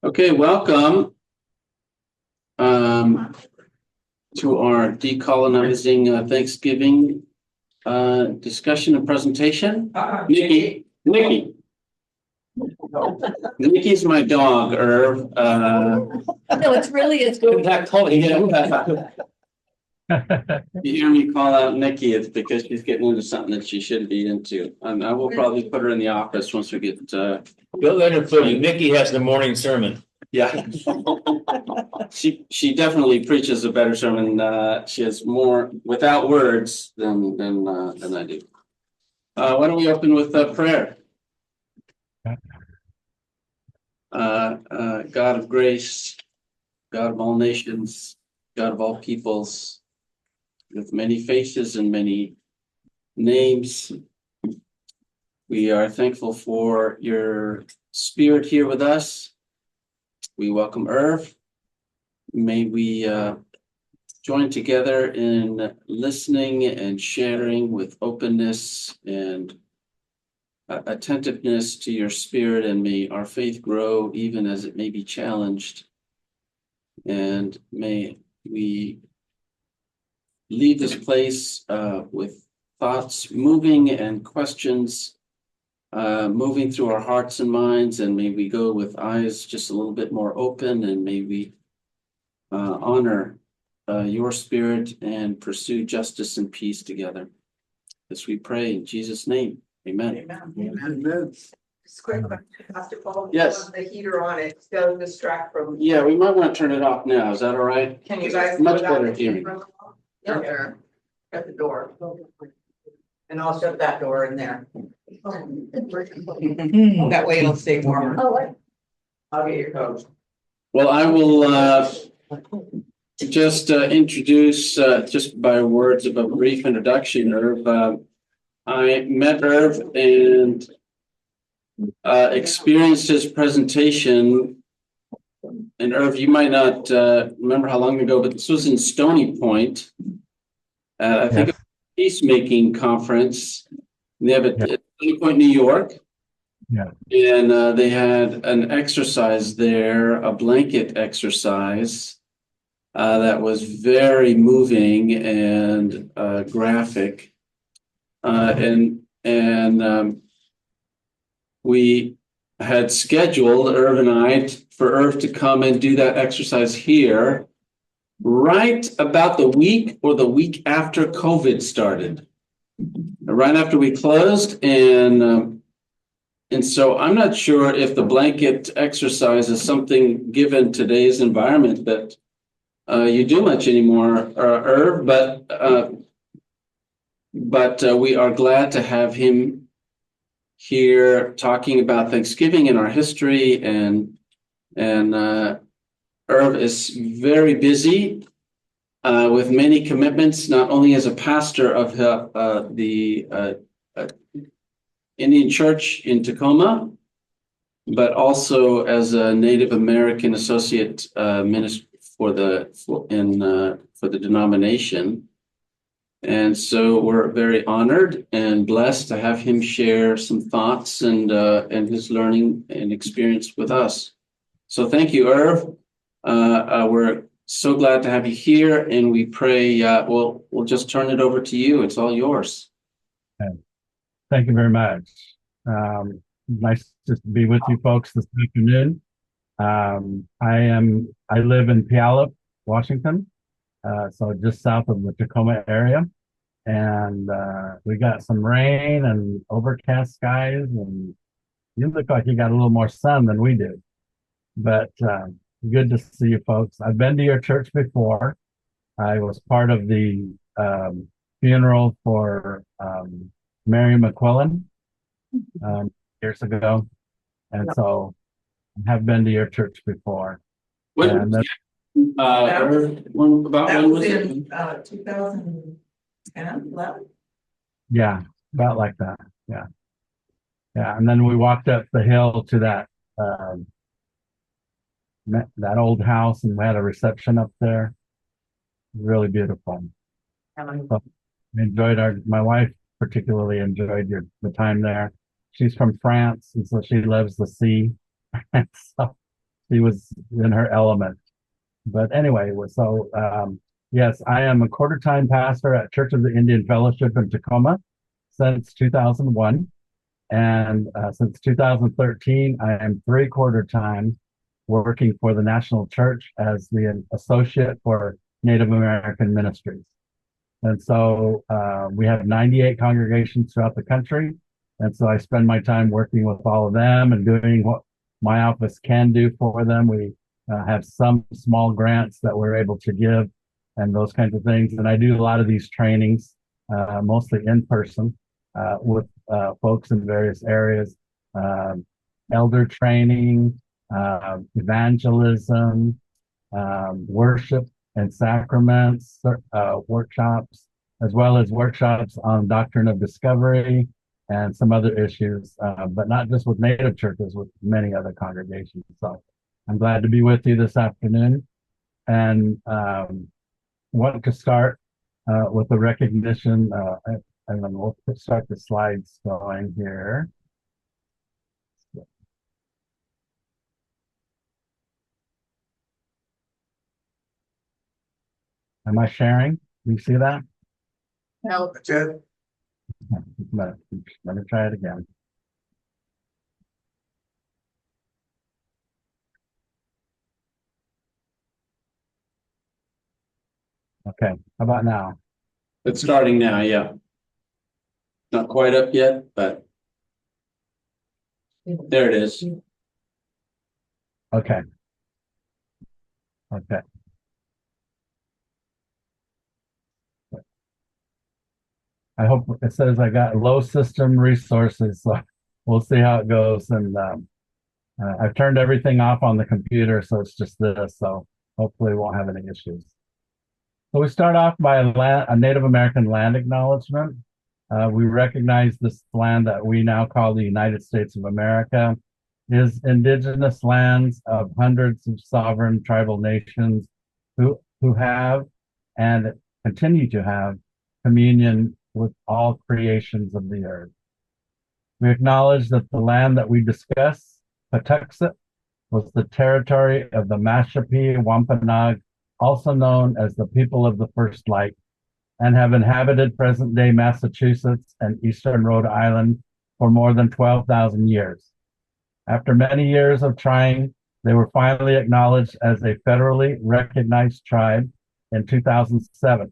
Okay, welcome to our Decolonizing Thanksgiving discussion and presentation. Nikki. Nikki's my dog, Irv. No, it's really, it's good. You hear me call out Nikki, it's because she's getting into something that she shouldn't be into. And I will probably put her in the office once we get Don't let her fool you. Nikki has the morning sermon. yeah. She definitely preaches a better sermon. She has more without words than I do. Why don't we open with prayer? God of grace, God of all nations, God of all peoples, with many faces and many names. We are thankful for your spirit here with us. We welcome Irv. May we join together in listening and sharing with openness and attentiveness to your spirit, and may our faith grow even as it may be challenged. And may we leave this place with thoughts moving and questions moving through our hearts and minds, and may we go with eyes just a little bit more open, and may we honor your spirit and pursue justice and peace together. As we pray in Jesus' name, amen. Amen. Just quick, Pastor Paul. Yes. The heater on it does distract from. Yeah, we might want to turn it off now. Is that all right? Can you guys? Much better hearing. Yeah, there, at the door. And I'll shut that door in there. That way it'll stay warmer. Oh, I'll get your coat. Well, I will just introduce just by words of a brief introduction, Irv. I met Irv and experienced his presentation. And Irv, you might not remember how long ago, but this was in Stony Point. I think a peacemaking conference. They have it at Stony Point, New York. Yeah. And they had an exercise there, a blanket exercise that was very moving and graphic. And we had scheduled, Irv and I, for Irv to come and do that exercise here right about the week or the week after COVID started, right after we closed. And so I'm not sure if the blanket exercise is something, given today's environment, that you do much anymore, Irv, but we are glad to have him here talking about Thanksgiving and our history. And Irv is very busy with many commitments, not only as a pastor of the Indian Church in Tacoma, but also as a Native American associate minister for the denomination. And so we're very honored and blessed to have him share some thoughts and his learning and experience with us. So thank you, Irv. We're so glad to have you here, and we pray we'll just turn it over to you. It's all yours. Okay. Thank you very much. Nice to be with you folks this afternoon. I live in Puyallup, Washington, so just south of the Tacoma area, and we got some rain and overcast skies, and you look like you got a little more sun than we do. But good to see you folks. I've been to your church before. I was part of the funeral for Mary McQuillan years ago, and so I have been to your church before. When was it? 2010, 11? Yeah, about like that. Yeah. And then we walked up the hill to that old house, and we had a reception up there. Really beautiful. So my wife particularly enjoyed the time there. She's from France, and so she loves the sea. So she was in her element. But anyway, so yes, I am a quarter-time pastor at Church of the Indian Fellowship in Tacoma since 2001. And since 2013, I am three-quarter time working for the National Church as the associate for Native American ministries. And so we have 98 congregations throughout the country. And so I spend my time working with all of them and doing what my office can do for them. We have some small grants that we're able to give and those kinds of things. And I do a lot of these trainings, mostly in person, with folks in various areas, elder training, evangelism, worship and sacraments, workshops, as well as workshops on doctrine of discovery and some other issues, but not just with Native churches, with many other congregations. So I'm glad to be with you this afternoon, and want to start with a recognition, and then we'll start the slides going here. Am I sharing? Do you see that? No, That's it. Let me try it again. Okay, how about now? It's starting now, yeah. Not quite up yet, but there it is. Okay. Okay. I hope it says I got low system resources, so we'll see how it goes. And I've turned everything off on the computer, so it's just this. So hopefully we won't have any issues. So we start off by a Native American land acknowledgement. We recognize this land that we now call the United States of America is indigenous lands of hundreds of sovereign tribal nations who have and continue to have communion with all creations of the earth. We acknowledge that the land that we discuss, Patuxet, was the territory of the Mashpee Wampanoag, also known as the people of the first light, and have inhabited present-day Massachusetts and eastern Rhode Island for more than 12,000 years. After many years of trying, they were finally acknowledged as a federally recognized tribe in 2007.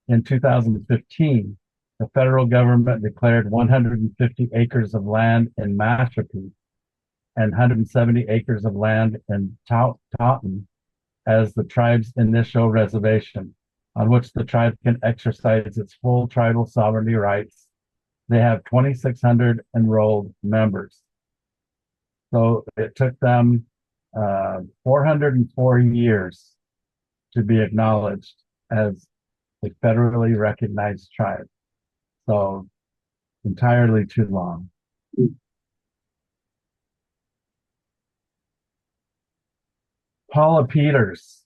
In 2015, the federal government declared 150 acres of land in Mashpee and 170 acres of land in Taunton as the tribe's initial reservation, on which the tribe can exercise its full tribal sovereignty rights. They have 2,600 enrolled members. So it took them 404 years to be acknowledged as a federally recognized tribe. So entirely too long. Paula Peters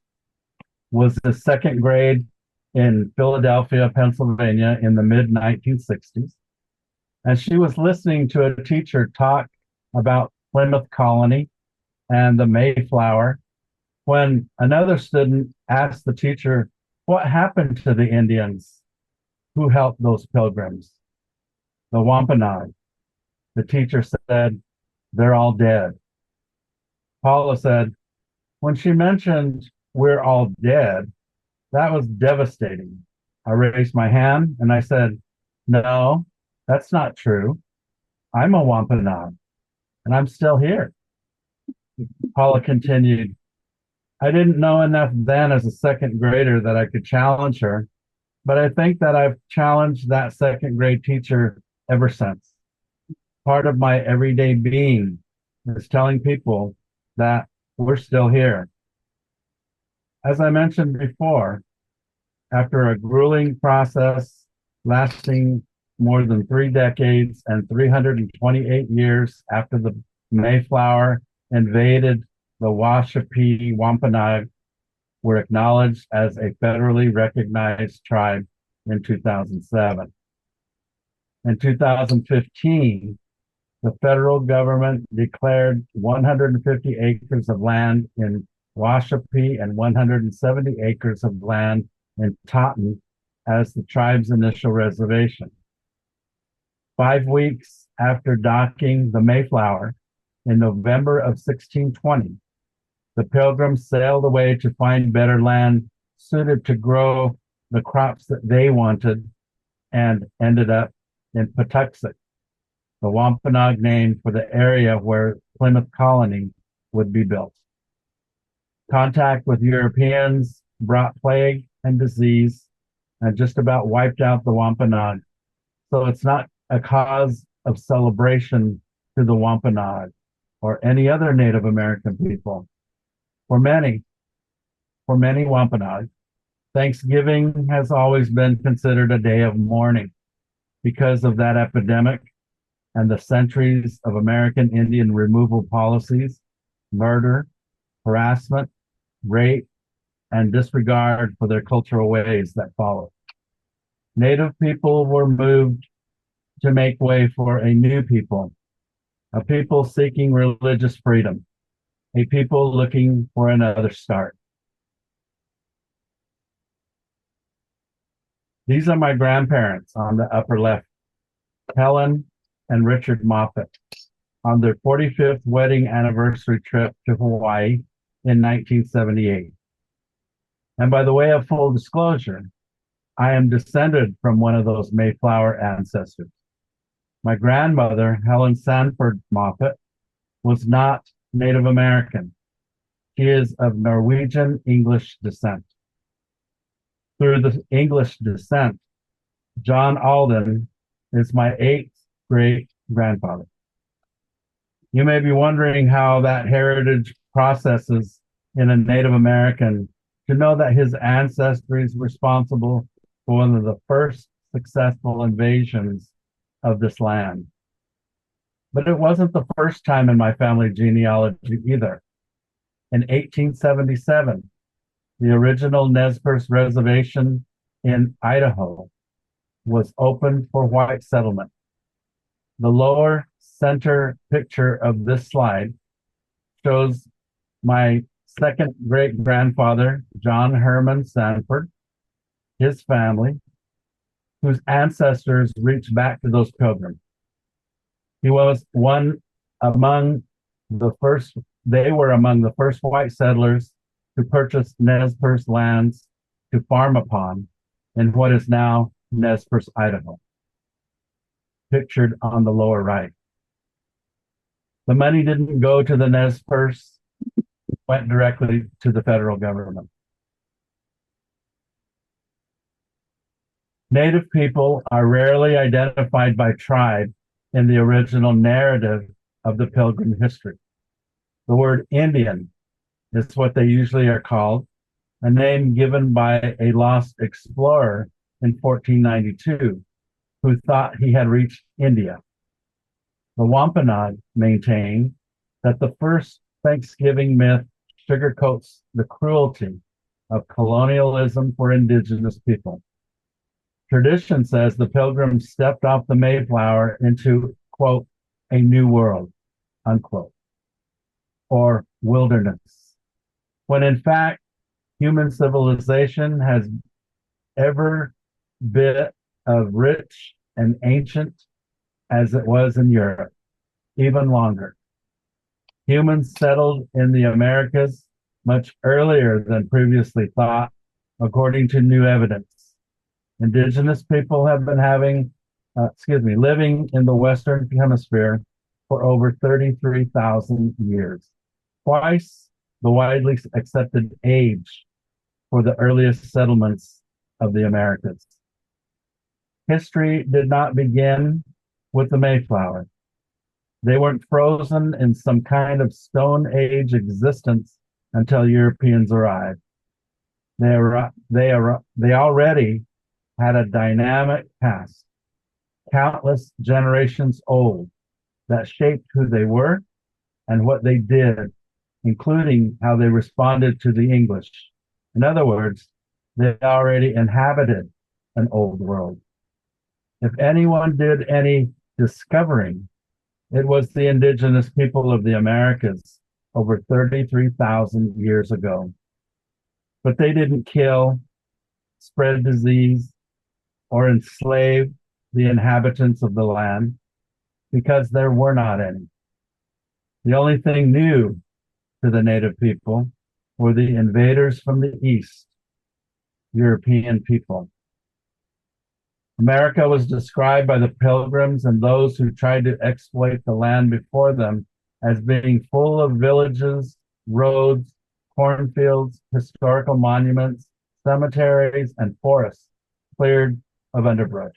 was the second grade in Philadelphia, Pennsylvania in the mid 1960s. And she was listening to a teacher talk about Plymouth Colony and the Mayflower when another student asked the teacher, what happened to the Indians who helped those pilgrims? The Wampanoag. The teacher said, they're all dead. Paula said, when she mentioned we're all dead, that was devastating. I raised my hand and I said, no, that's not true. I'm a Wampanoag and I'm still here. Paula continued, I didn't know enough then as a second grader that I could challenge her, but I think that I've challenged that second grade teacher ever since. Part of my everyday being is telling people that we're still here. As I mentioned before, after a grueling process lasting more than 3 decades and 328 years after the Mayflower invaded, the Mashpee Wampanoag were acknowledged as a federally recognized tribe in 2007. In 2015, the federal government declared 150 acres of land in Washape and 170 acres of land in Totten as the tribe's initial reservation. 5 weeks after docking the Mayflower in November of 1620, the Pilgrims sailed away to find better land suited to grow the crops that they wanted and ended up in Patuxent, the Wampanoag name for the area where Plymouth Colony would be built. Contact with Europeans brought plague and disease and just about wiped out the Wampanoag. So it's not a cause of celebration to the Wampanoag or any other Native American people. For many Wampanoag, Thanksgiving has always been considered a day of mourning because of that epidemic and the centuries of American Indian removal policies, murder, harassment, rape, and disregard for their cultural ways that followed. Native people were moved to make way for a new people, a people seeking religious freedom, a people looking for another start. These are my grandparents on the upper left, Helen and Richard Moffett, on their 45th wedding anniversary trip to Hawaii in 1978. And by the way of full disclosure, I am descended from one of those Mayflower ancestors. My grandmother, Helen Sanford Moffett, was not Native American. She is of Norwegian English descent. Through the English descent, John Alden is my 8th great grandfather. You may be wondering how that heritage processes in a Native American to know that his ancestry is responsible for one of the first successful invasions of this land. But it wasn't the first time in my family genealogy either. In 1877, the original Nez Perce Reservation in Idaho was opened for white settlement. The lower center picture of this slide shows my second great grandfather, John Herman Sanford, his family, whose ancestors reached back to those pilgrims. He was they were among the first white settlers to purchase Nez Perce lands to farm upon in what is now Nez Perce, Idaho, pictured on the lower right. The money didn't go to the Nez Perce, it went directly to the federal government. Native people are rarely identified by tribe in the original narrative of the Pilgrim history. The word Indian is what they usually are called, a name given by a lost explorer in 1492 who thought he had reached India. The Wampanoag maintain that the first Thanksgiving myth sugarcoats the cruelty of colonialism for indigenous people. Tradition says the Pilgrims stepped off the Mayflower into, quote, a new world, unquote, or wilderness, when in fact, human civilization has ever been as rich and ancient as it was in Europe, even longer. Humans settled in the Americas much earlier than previously thought, according to new evidence. Indigenous people have been living in the Western Hemisphere for over 33,000 years, twice the widely accepted age for the earliest settlements of the Americas. History did not begin with the Mayflower. They weren't frozen in some kind of Stone Age existence until Europeans arrived. They already had a dynamic past, countless generations old, that shaped who they were and what they did, including how they responded to the English. In other words, they already inhabited an old world. If anyone did any discovering, It was the indigenous people of the Americas over 33,000 years ago. But they didn't kill, spread disease, or enslave the inhabitants of the land because there were not any. The only thing new to the native people were the invaders from the east, European people. America was described by the pilgrims and those who tried to exploit the land before them as being full of villages, roads, cornfields, historical monuments, cemeteries, and forests cleared of underbrush.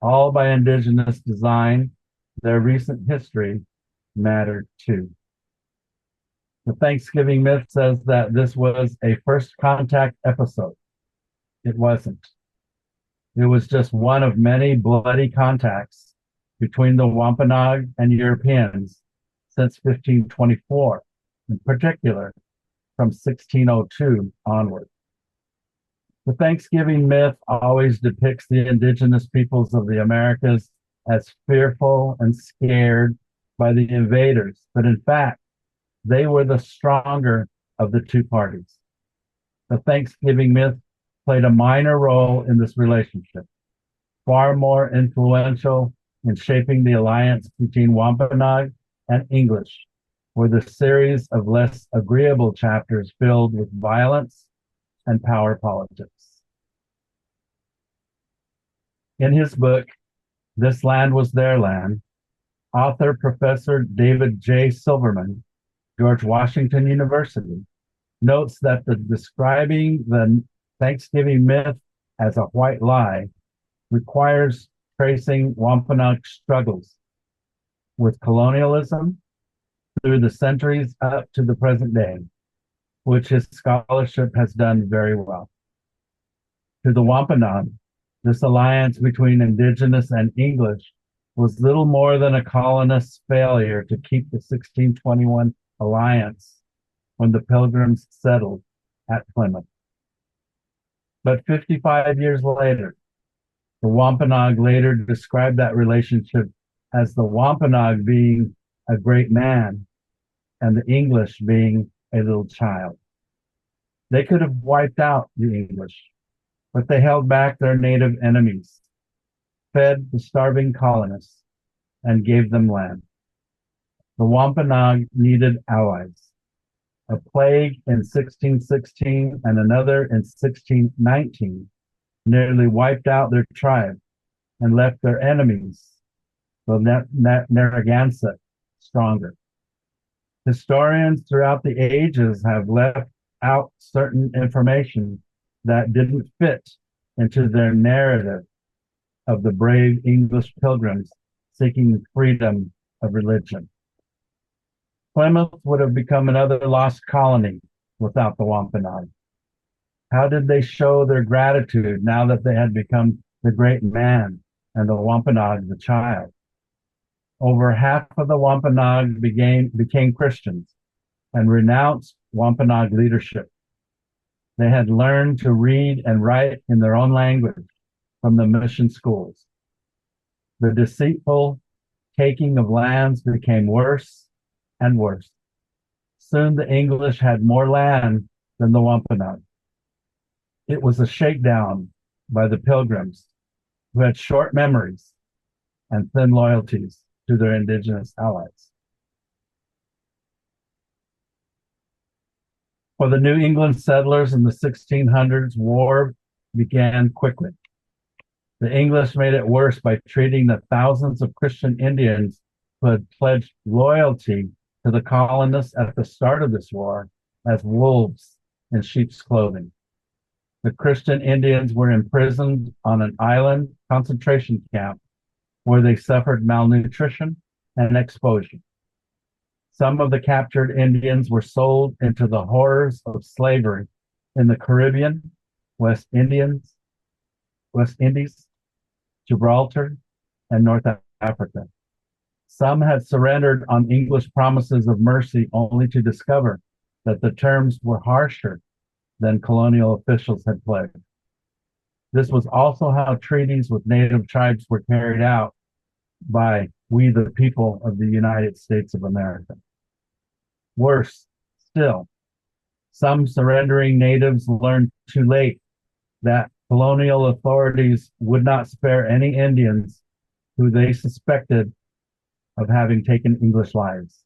All by indigenous design. Their recent history mattered too. The Thanksgiving myth says that this was a first contact episode. It wasn't. It was just one of many bloody contacts between the Wampanoag and Europeans since 1524, in particular from 1602 onward. The Thanksgiving myth always depicts the indigenous peoples of the Americas as fearful and scared by the invaders, but in fact, they were the stronger of the two parties. The Thanksgiving myth played a minor role in this relationship, far more influential in shaping the alliance between Wampanoag and English, were the series of less agreeable chapters filled with violence and power politics. In his book, This Land Was Their Land, author Professor David J. Silverman, George Washington University, notes that describing the Thanksgiving myth as a white lie requires tracing Wampanoag struggles with colonialism through the centuries up to the present day, which his scholarship has done very well. To the Wampanoag, this alliance between indigenous and English was little more than a colonist's failure to keep the 1621 alliance when the Pilgrims settled at Plymouth. But 55 years later, the Wampanoag later described that relationship as the Wampanoag being a great man and the English being a little child. They could have wiped out the English, but they held back their native enemies, fed the starving colonists, and gave them land. The Wampanoag needed allies. A plague in 1616 and another in 1619 nearly wiped out their tribe and left their enemies, the Narragansett, stronger. Historians throughout the ages have left out certain information that didn't fit into their narrative of the brave English pilgrims seeking freedom of religion. Plymouth would have become another lost colony without the Wampanoag. How did they show their gratitude now that they had become the great man and the Wampanoag the child? Over half of the Wampanoag became Christians and renounced Wampanoag leadership. They had learned to read and write in their own language from the mission schools. The deceitful taking of lands became worse and worse. Soon the English had more land than the Wampanoag. It was a shakedown by the Pilgrims, who had short memories and thin loyalties to their indigenous allies. For the New England settlers in the 1600s, war began quickly. The English made it worse by treating the thousands of Christian Indians who had pledged loyalty to the colonists at the start of this war as wolves in sheep's clothing. The Christian Indians were imprisoned on an island concentration camp where they suffered malnutrition and exposure. Some of the captured Indians were sold into the horrors of slavery in the Caribbean, West Indies, Gibraltar, and North Africa. Some had surrendered on English promises of mercy only to discover that the terms were harsher than colonial officials had pledged. This was also how treaties with native tribes were carried out by we the people of the United States of America. Worse still, some surrendering natives learned too late that colonial authorities would not spare any Indians who they suspected of having taken English lives.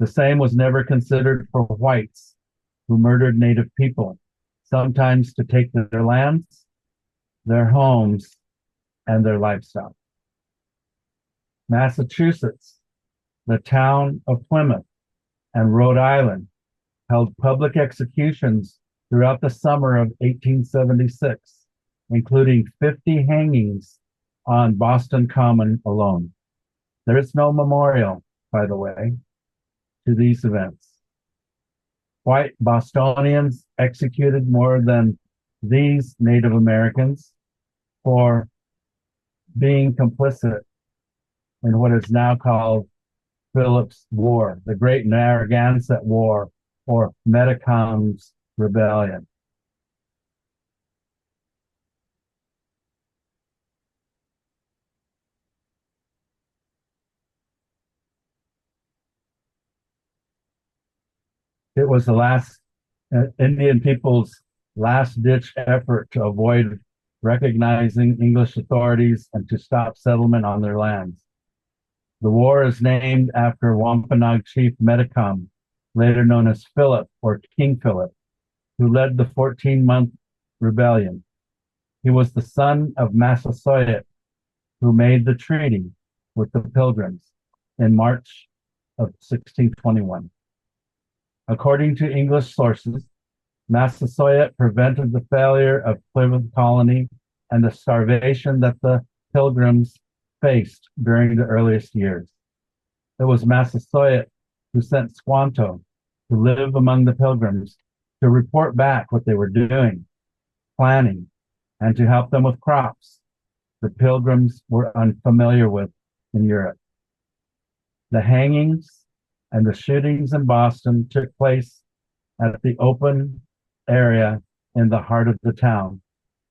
The same was never considered for whites who murdered native people, sometimes to take their lands, their homes, and their livestock. Massachusetts, the town of Plymouth, and Rhode Island held public executions throughout the summer of 1876, including 50 hangings on Boston Common alone. There is no memorial, by the way, to these events. White Bostonians executed more than these Native Americans for being complicit in what is now called Philip's War, the Great Narragansett War, or Metacom's Rebellion. It was the last Indian people's last-ditch effort to avoid recognizing English authorities and to stop settlement on their lands. The war is named after Wampanoag chief Metacom, later known as Philip or King Philip, who led the 14-month rebellion. He was the son of Massasoit, who made the treaty with the Pilgrims in March of 1621. According to English sources, Massasoit prevented the failure of Plymouth colony and the starvation that the Pilgrims faced during the earliest years. It was Massasoit who sent Squanto to live among the Pilgrims to report back what they were doing, planning, and to help them with crops the Pilgrims were unfamiliar with in Europe. The hangings and the shootings in Boston took place at the open area in the heart of the town,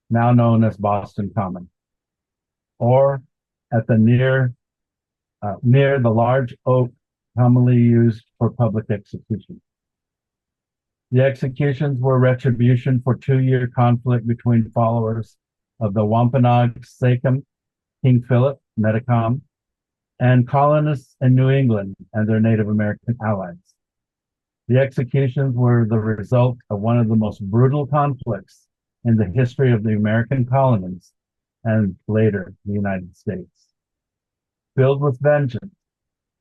now known as Boston Common, or at the near the large oak commonly used for public execution. The executions were retribution for 2-year conflict between followers of the Wampanoag Sachem, King Philip, Metacom, and colonists in New England and their Native American allies. The executions were the result of one of the most brutal conflicts in the history of the American colonies and later the United States. Filled with vengeance,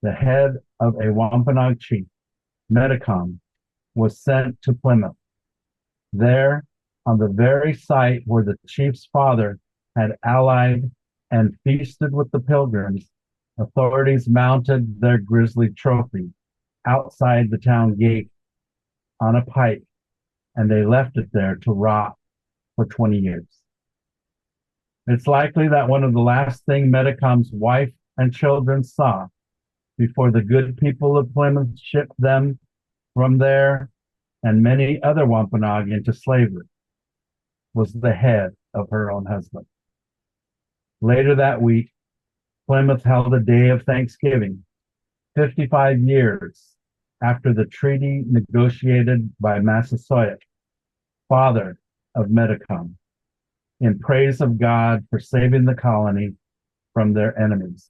the head of a Wampanoag chief, Metacom, was sent to Plymouth. There, on the very site where the chief's father had allied and feasted with the Pilgrims, authorities mounted their grisly trophy outside the town gate on a pike, and they left it there to rot for 20 years. It's likely that one of the last things Metacom's wife and children saw before the good people of Plymouth shipped them from there and many other Wampanoag into slavery was the head of her own husband. Later that week, Plymouth held a day of Thanksgiving, 55 years after the treaty negotiated by Massasoit, father of Metacom, in praise of God for saving the colony from their enemies.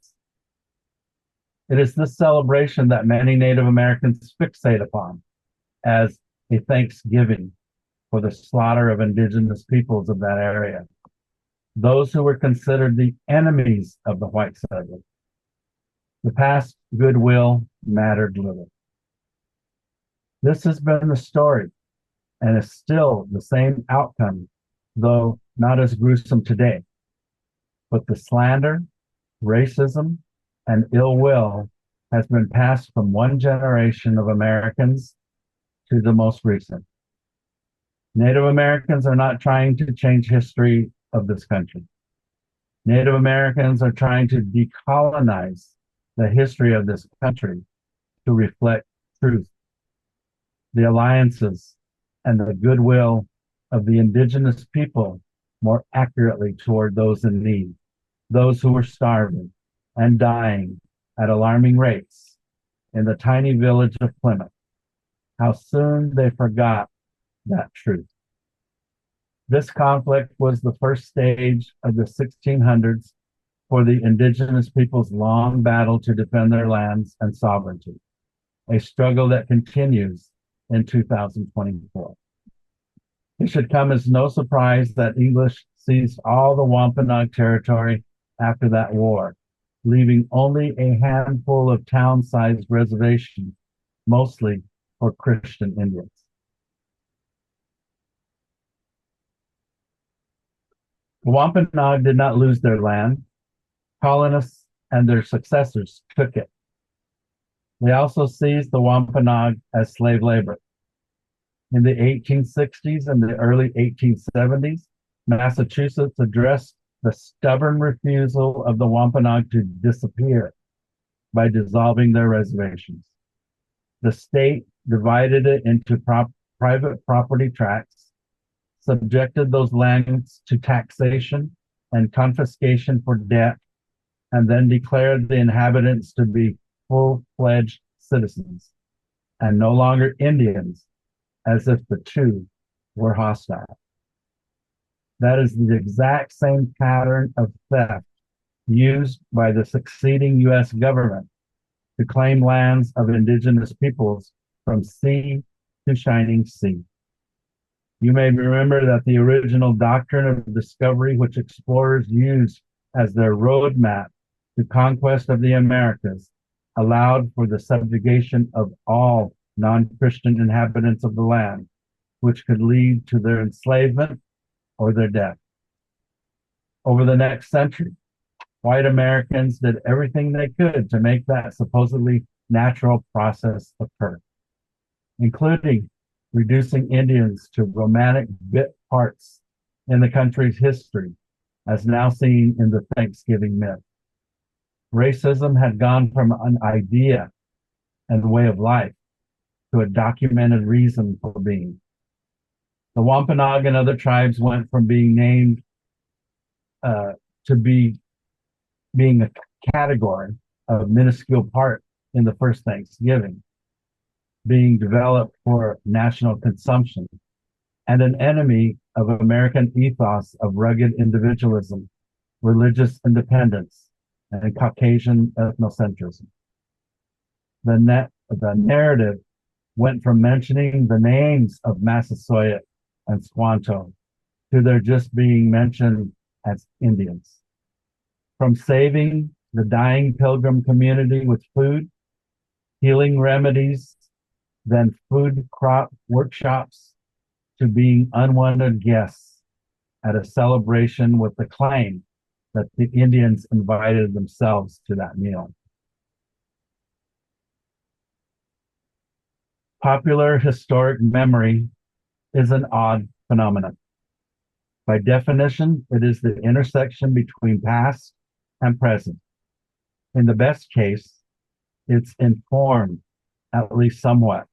It is this celebration that many Native Americans fixate upon as a thanksgiving for the slaughter of indigenous peoples of that area, those who were considered the enemies of the white settlers. The past goodwill mattered little. This has been the story and is still the same outcome, though not as gruesome today. But the slander, racism, and ill will has been passed from one generation of Americans to the most recent. Native Americans are not trying to change history of this country. Native Americans are trying to decolonize the history of this country to reflect truth, the alliances, and the goodwill of the indigenous people more accurately toward those in need, those who were starving, and dying at alarming rates in the tiny village of Plymouth. How soon they forgot that truth. This conflict was the first stage of the 1600s for the indigenous people's long battle to defend their lands and sovereignty, a struggle that continues in 2024. It should come as no surprise that English seized all the Wampanoag territory after that war, leaving only a handful of town-sized reservations, mostly for Christian Indians. The Wampanoag did not lose their land. Colonists and their successors took it. They also seized the Wampanoag as slave labor. In the 1860s and the early 1870s, Massachusetts addressed the stubborn refusal of the Wampanoag to disappear by dissolving their reservations. The state divided it into private property tracts, subjected those lands to taxation and confiscation for debt, and then declared the inhabitants to be full-fledged citizens and no longer Indians, as if the two were hostile. That is the exact same pattern of theft used by the succeeding U.S. government to claim lands of indigenous peoples from sea to shining sea. You may remember that the original doctrine of discovery, which explorers used as their roadmap to conquest of the Americas, allowed for the subjugation of all non-Christian inhabitants of the land, which could lead to their enslavement or their death. Over the next century, white Americans did everything they could to make that supposedly natural process occur, including reducing Indians to romantic bit parts in the country's history, as now seen in the Thanksgiving myth. Racism had gone from an idea and way of life to a documented reason for being. The Wampanoag and other tribes went from being named to being a category, a minuscule part in the first Thanksgiving, being developed for national consumption, and an enemy of American ethos of rugged individualism, religious independence, and Caucasian ethnocentrism. The narrative went from mentioning the names of Massasoit and Squanto to their just being mentioned as Indians. From saving the dying pilgrim community with food, healing remedies, then food crop workshops, to being unwanted guests at a celebration with the claim that the Indians invited themselves to that meal. Popular historic memory is an odd phenomenon. By definition, it is the intersection between past and present. In the best case, it's informed, at least somewhat,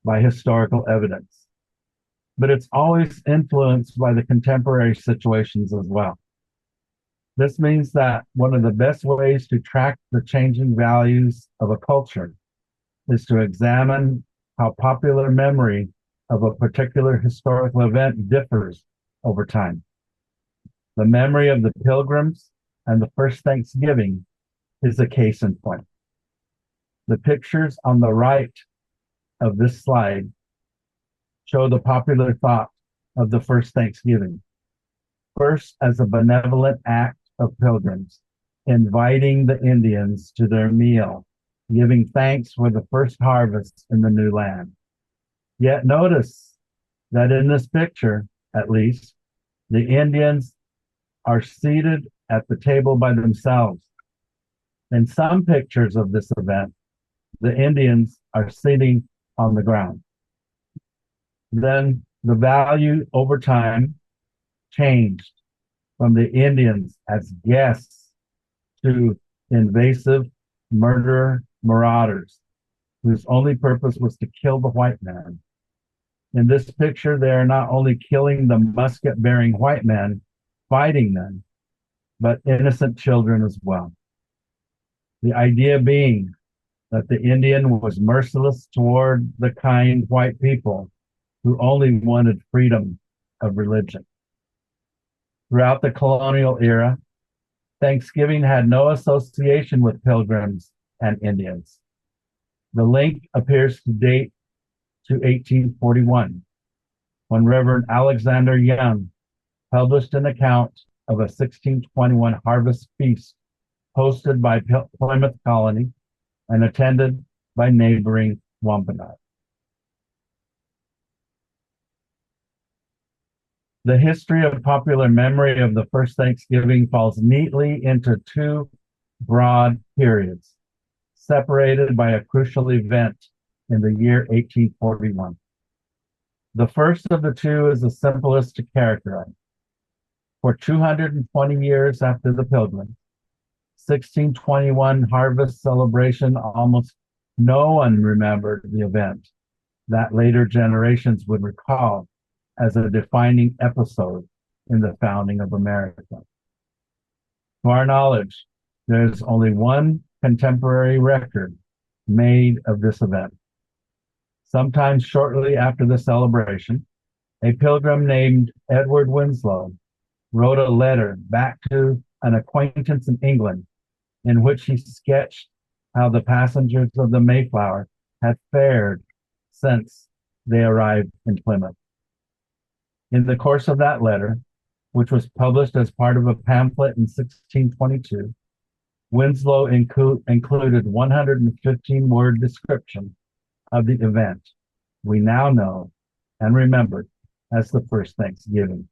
by historical evidence. But it's always influenced by the contemporary situations as well. This means that one of the best ways to track the changing values of a culture is to examine how popular memory of a particular historical event differs over time. The memory of the Pilgrims and the first Thanksgiving is a case in point. The pictures on the right of this slide show the popular thought of the first Thanksgiving, first as a benevolent act of pilgrims, inviting the Indians to their meal, giving thanks for the first harvest in the new land. Yet notice that in this picture, at least, the Indians are seated at the table by themselves. In some pictures of this event, the Indians are sitting on the ground. Then the value over time changed from the Indians as guests to invasive marauders whose only purpose was to kill the white man. In this picture, they are not only killing the musket-bearing white men, fighting them, but innocent children as well. The idea being that the Indian was merciless toward the kind white people who only wanted freedom of religion. Throughout the colonial era, Thanksgiving had no association with pilgrims and Indians. The link appears to date to 1841, when Reverend Alexander Young published an account of a 1621 harvest feast hosted by Plymouth Colony and attended by neighboring Wampanoag. The history of popular memory of the first Thanksgiving falls neatly into two broad periods, separated by a crucial event in the year 1841. The first of the two is the simplest to characterize. For 220 years after the Pilgrims, 1621 harvest celebration, almost no one remembered the event that later generations would recall as a defining episode in the founding of America. To our knowledge, there's only one contemporary record made of this event. Sometime shortly after the celebration, a pilgrim named Edward Winslow wrote a letter back to an acquaintance in England in which he sketched how the passengers of the Mayflower had fared since they arrived in Plymouth. In the course of that letter, which was published as part of a pamphlet in 1622, Winslow included 115-word description of the event we now know and remember as the first Thanksgiving.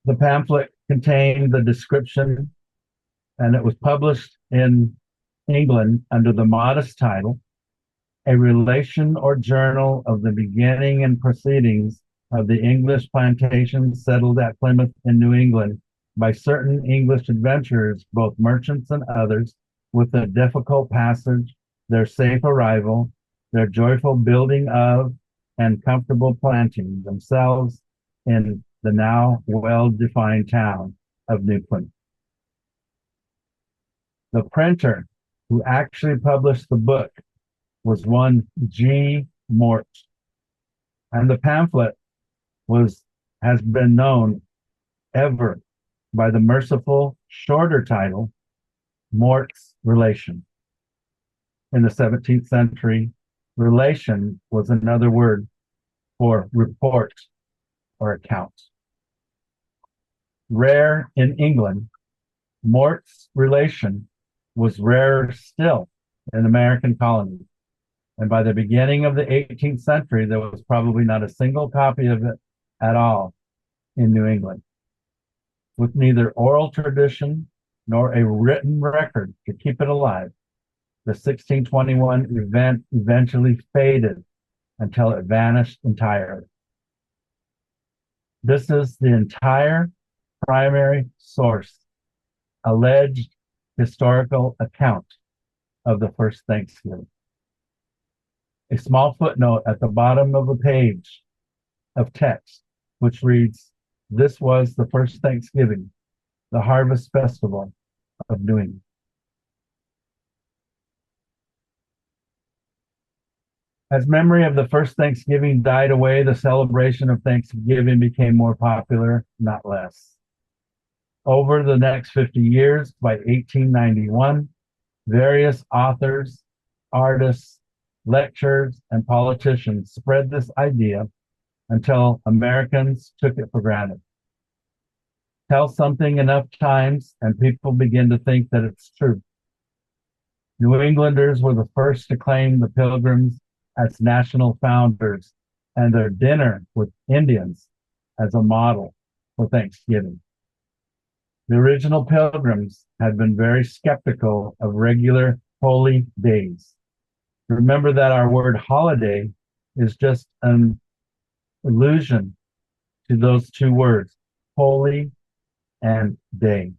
The pamphlet contained the description, and it was published in England under the modest title, A Relation or Journal of the Beginning and Proceedings of the English Plantations Settled at Plymouth in New England by certain English adventurers, both merchants and others, with a difficult passage, their safe arrival, their joyful building of, and comfortable planting themselves in the now well-defined town of New Plymouth. The printer who actually published the book was one G. Mort, and the pamphlet has been known ever by the merciful, shorter title, Mort's Relation. In the 17th century, relation was another word for report or account. Rare in England, Mort's Relation was rarer still in American colonies. And by the beginning of the 18th century, there was probably not a single copy of it at all in New England. With neither oral tradition nor a written record to keep it alive, the 1621 event eventually faded until it vanished entirely. This is the entire primary source, alleged historical account of the first Thanksgiving. A small footnote at the bottom of a page of text, which reads, "This was the first Thanksgiving, the harvest festival of New England." As memory of the first Thanksgiving died away, the celebration of Thanksgiving became more popular, not less. Over the next 50 years, by 1891, various authors, artists, lecturers, and politicians spread this idea until Americans took it for granted. Tell something enough times and people begin to think that it's true. New Englanders were the first to claim the Pilgrims as national founders and their dinner with Indians as a model for Thanksgiving. The original Pilgrims had been very skeptical of regular holy days. Remember that our word holiday is just an allusion to those two words, holy and day.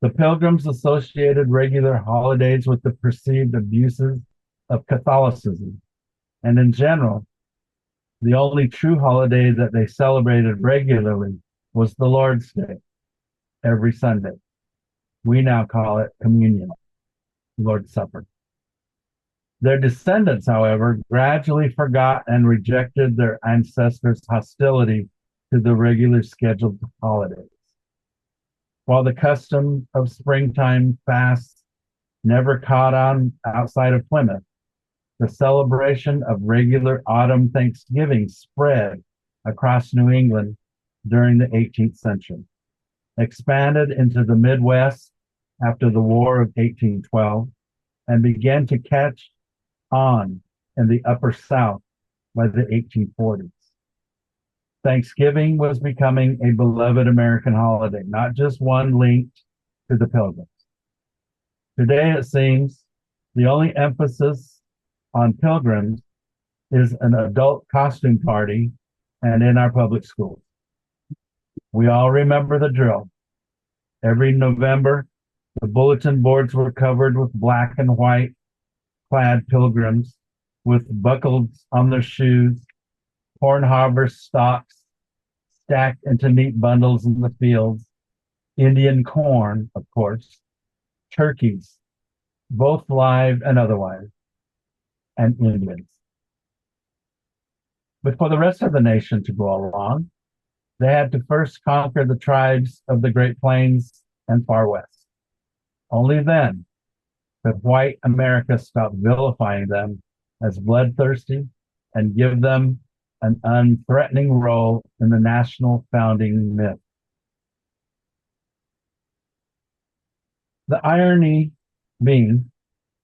The Pilgrims associated regular holidays with the perceived abuses of Catholicism, and in general, the only true holiday that they celebrated regularly was the Lord's Day, every Sunday. We now call it communion, Lord's Supper. Their descendants, however, gradually forgot and rejected their ancestors' hostility to the regular scheduled holidays. While the custom of springtime fasts never caught on outside of Plymouth, the celebration of regular autumn Thanksgiving spread across New England during the 18th century, expanded into the Midwest after the War of 1812, and began to catch on in the Upper South by the 1840s. Thanksgiving was becoming a beloved American holiday, not just one linked to the Pilgrims. Today, it seems, the only emphasis on Pilgrims is an adult costume party and in our public schools. We all remember the drill. Every November, the bulletin boards were covered with black and white clad pilgrims with buckles on their shoes, corn harvest stalks stacked into neat bundles in the fields, Indian corn, of course, turkeys, both live and otherwise, and Indians. But for the rest of the nation to go along, they had to first conquer the tribes of the Great Plains and Far West. Only then could white America stop vilifying them as bloodthirsty and give them an unthreatening role in the national founding myth. The irony being,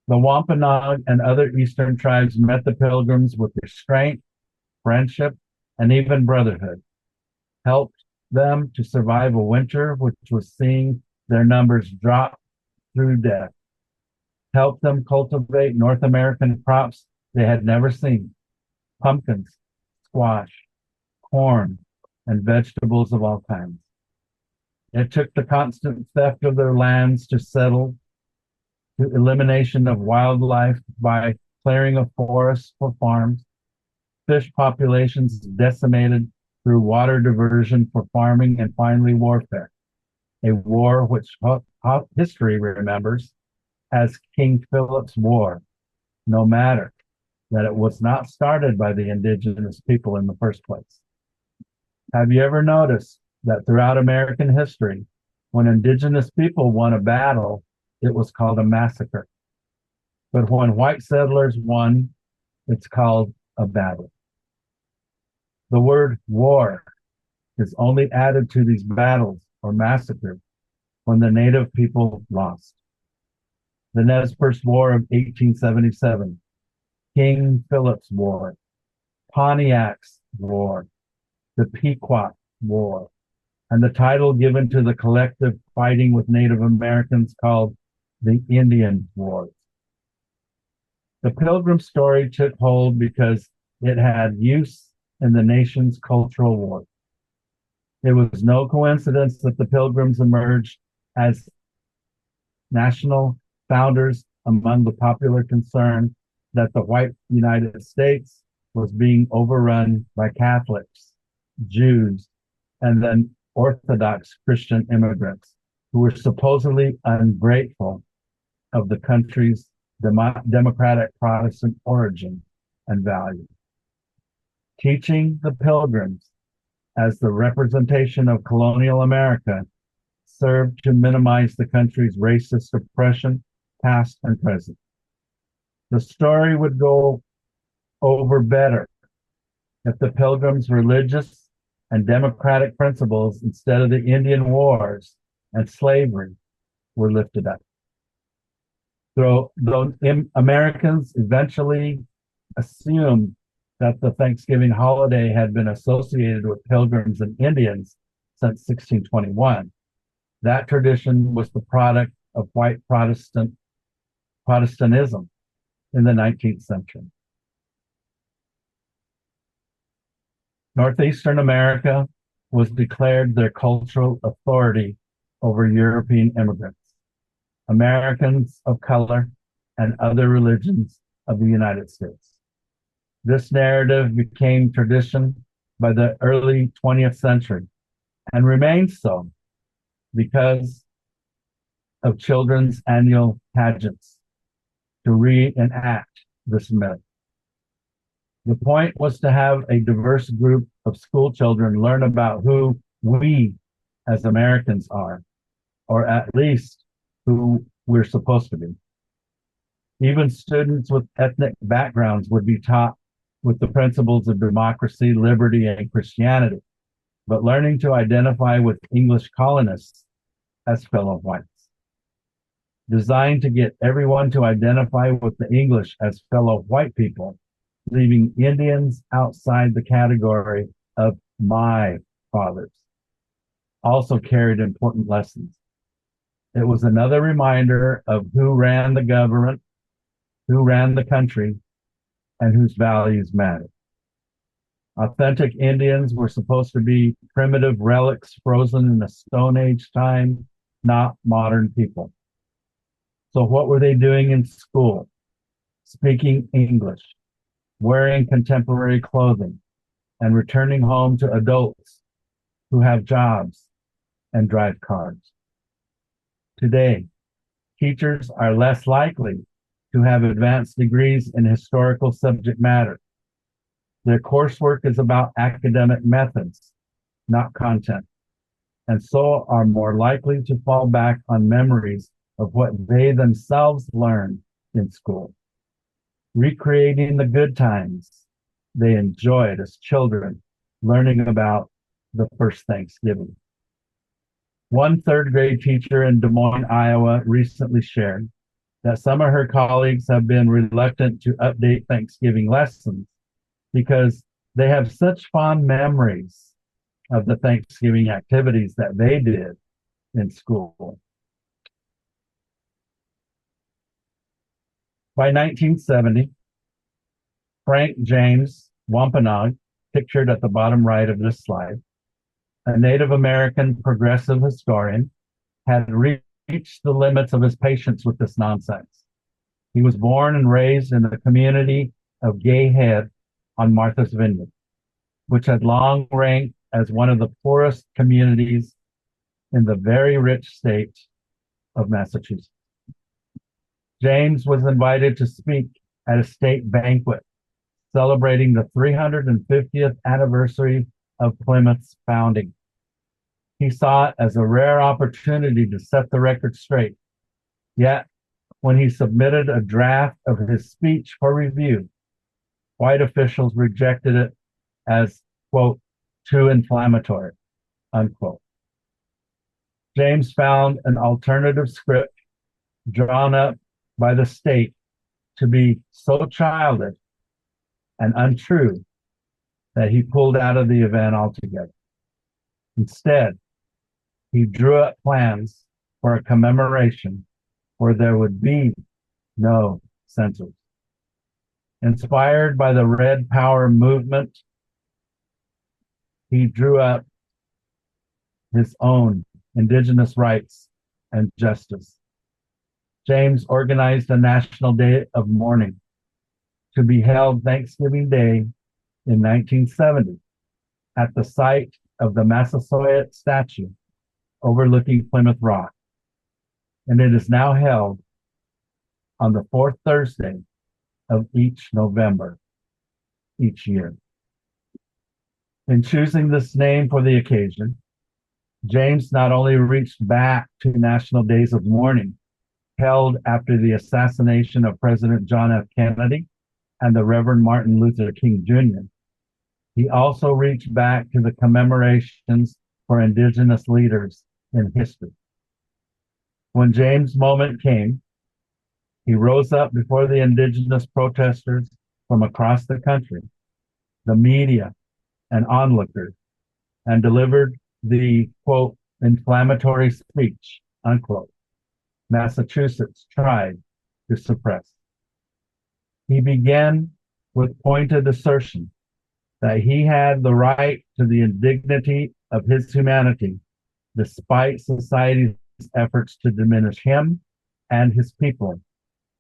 the Wampanoag and other Eastern tribes met the Pilgrims with restraint, friendship, and even brotherhood, helped them to survive a winter which was seeing their numbers drop through death, helped them cultivate North American crops they had never seen, pumpkins, squash, corn, and vegetables of all kinds. It took the constant theft of their lands to settle, to elimination of wildlife by clearing of forests for farms, fish populations decimated through water diversion for farming, and finally warfare, a war which history remembers as King Philip's War, no matter that it was not started by the indigenous people in the first place. Have you ever noticed that throughout American history, when indigenous people won a battle, it was called a massacre? But when white settlers won, it's called a battle. The word war is only added to these battles or massacres when the native people lost. The Nez Perce War of 1877, King Philip's War, Pontiac's War, the Pequot War, and the title given to the collective fighting with Native Americans called the Indian Wars. The Pilgrim story took hold because it had use in the nation's cultural war. It was no coincidence that the Pilgrims emerged as national founders among the popular concern that the white United States was being overrun by Catholics, Jews, and then Orthodox Christian immigrants who were supposedly ungrateful of the country's democratic Protestant origin and value. Teaching the Pilgrims as the representation of colonial America served to minimize the country's racist oppression, past and present. The story would go over better if the Pilgrims' religious and democratic principles, instead of the Indian wars and slavery, were lifted up. Though Americans eventually assumed that the Thanksgiving holiday had been associated with Pilgrims and Indians since 1621, that tradition was the product of white Protestantism in the 19th century. Northeastern America was declared their cultural authority over European immigrants, Americans of color, and other religions of the United States. This narrative became tradition by the early 20th century and remains so because of children's annual pageants to reenact this myth. The point was to have a diverse group of school children learn about who we as Americans are, or at least who we're supposed to be. Even students with ethnic backgrounds would be taught with the principles of democracy, liberty, and Christianity, but learning to identify with English colonists as fellow whites. Designed to get everyone to identify with the English as fellow white people, leaving Indians outside the category of my fathers, also carried important lessons. It was another reminder of who ran the government, who ran the country, and whose values mattered. Authentic Indians were supposed to be primitive relics frozen in a Stone Age time, not modern people. So what were they doing in school? Speaking English, wearing contemporary clothing, and returning home to adults who have jobs and drive cars. Today, teachers are less likely to have advanced degrees in historical subject matter. Their coursework is about academic methods, not content, and so are more likely to fall back on memories of what they themselves learned in school, recreating the good times they enjoyed as children, learning about the first Thanksgiving. One third grade teacher in Des Moines, Iowa, recently shared that some of her colleagues have been reluctant to update Thanksgiving lessons because they have such fond memories of the Thanksgiving activities that they did in school. By 1970, Frank James Wampanoag, pictured at the bottom right of this slide, a Native American progressive historian, had reached the limits of his patience with this nonsense. He was born and raised in the community of Gay Head on Martha's Vineyard, which had long ranked as one of the poorest communities in the very rich state of Massachusetts. James was invited to speak at a state banquet celebrating the 350th anniversary of Plymouth's founding. He saw it as a rare opportunity to set the record straight. Yet, when he submitted a draft of his speech for review, white officials rejected it as, quote, too inflammatory, unquote. James found an alternative script drawn up by the state to be so childish and untrue that he pulled out of the event altogether. Instead, he drew up plans for a commemoration where there would be no censors. Inspired by the Red Power movement, he drew up his own Indigenous rights and justice. James organized a national day of mourning to be held Thanksgiving Day in 1970 at the site of the Massasoit statue overlooking Plymouth Rock. And it is now held on the fourth Thursday of each November each year. In choosing this name for the occasion, James not only reached back to national days of mourning held after the assassination of President John F. Kennedy and the Reverend Martin Luther King Jr., he also reached back to the commemorations for Indigenous leaders in history. When James' moment came, he rose up before the Indigenous protesters from across the country, the media, and onlookers, and delivered the, quote, inflammatory speech, unquote, Massachusetts tried to suppress. He began with pointed assertion that he had the right to the indignity of his humanity, despite society's efforts to diminish him and his people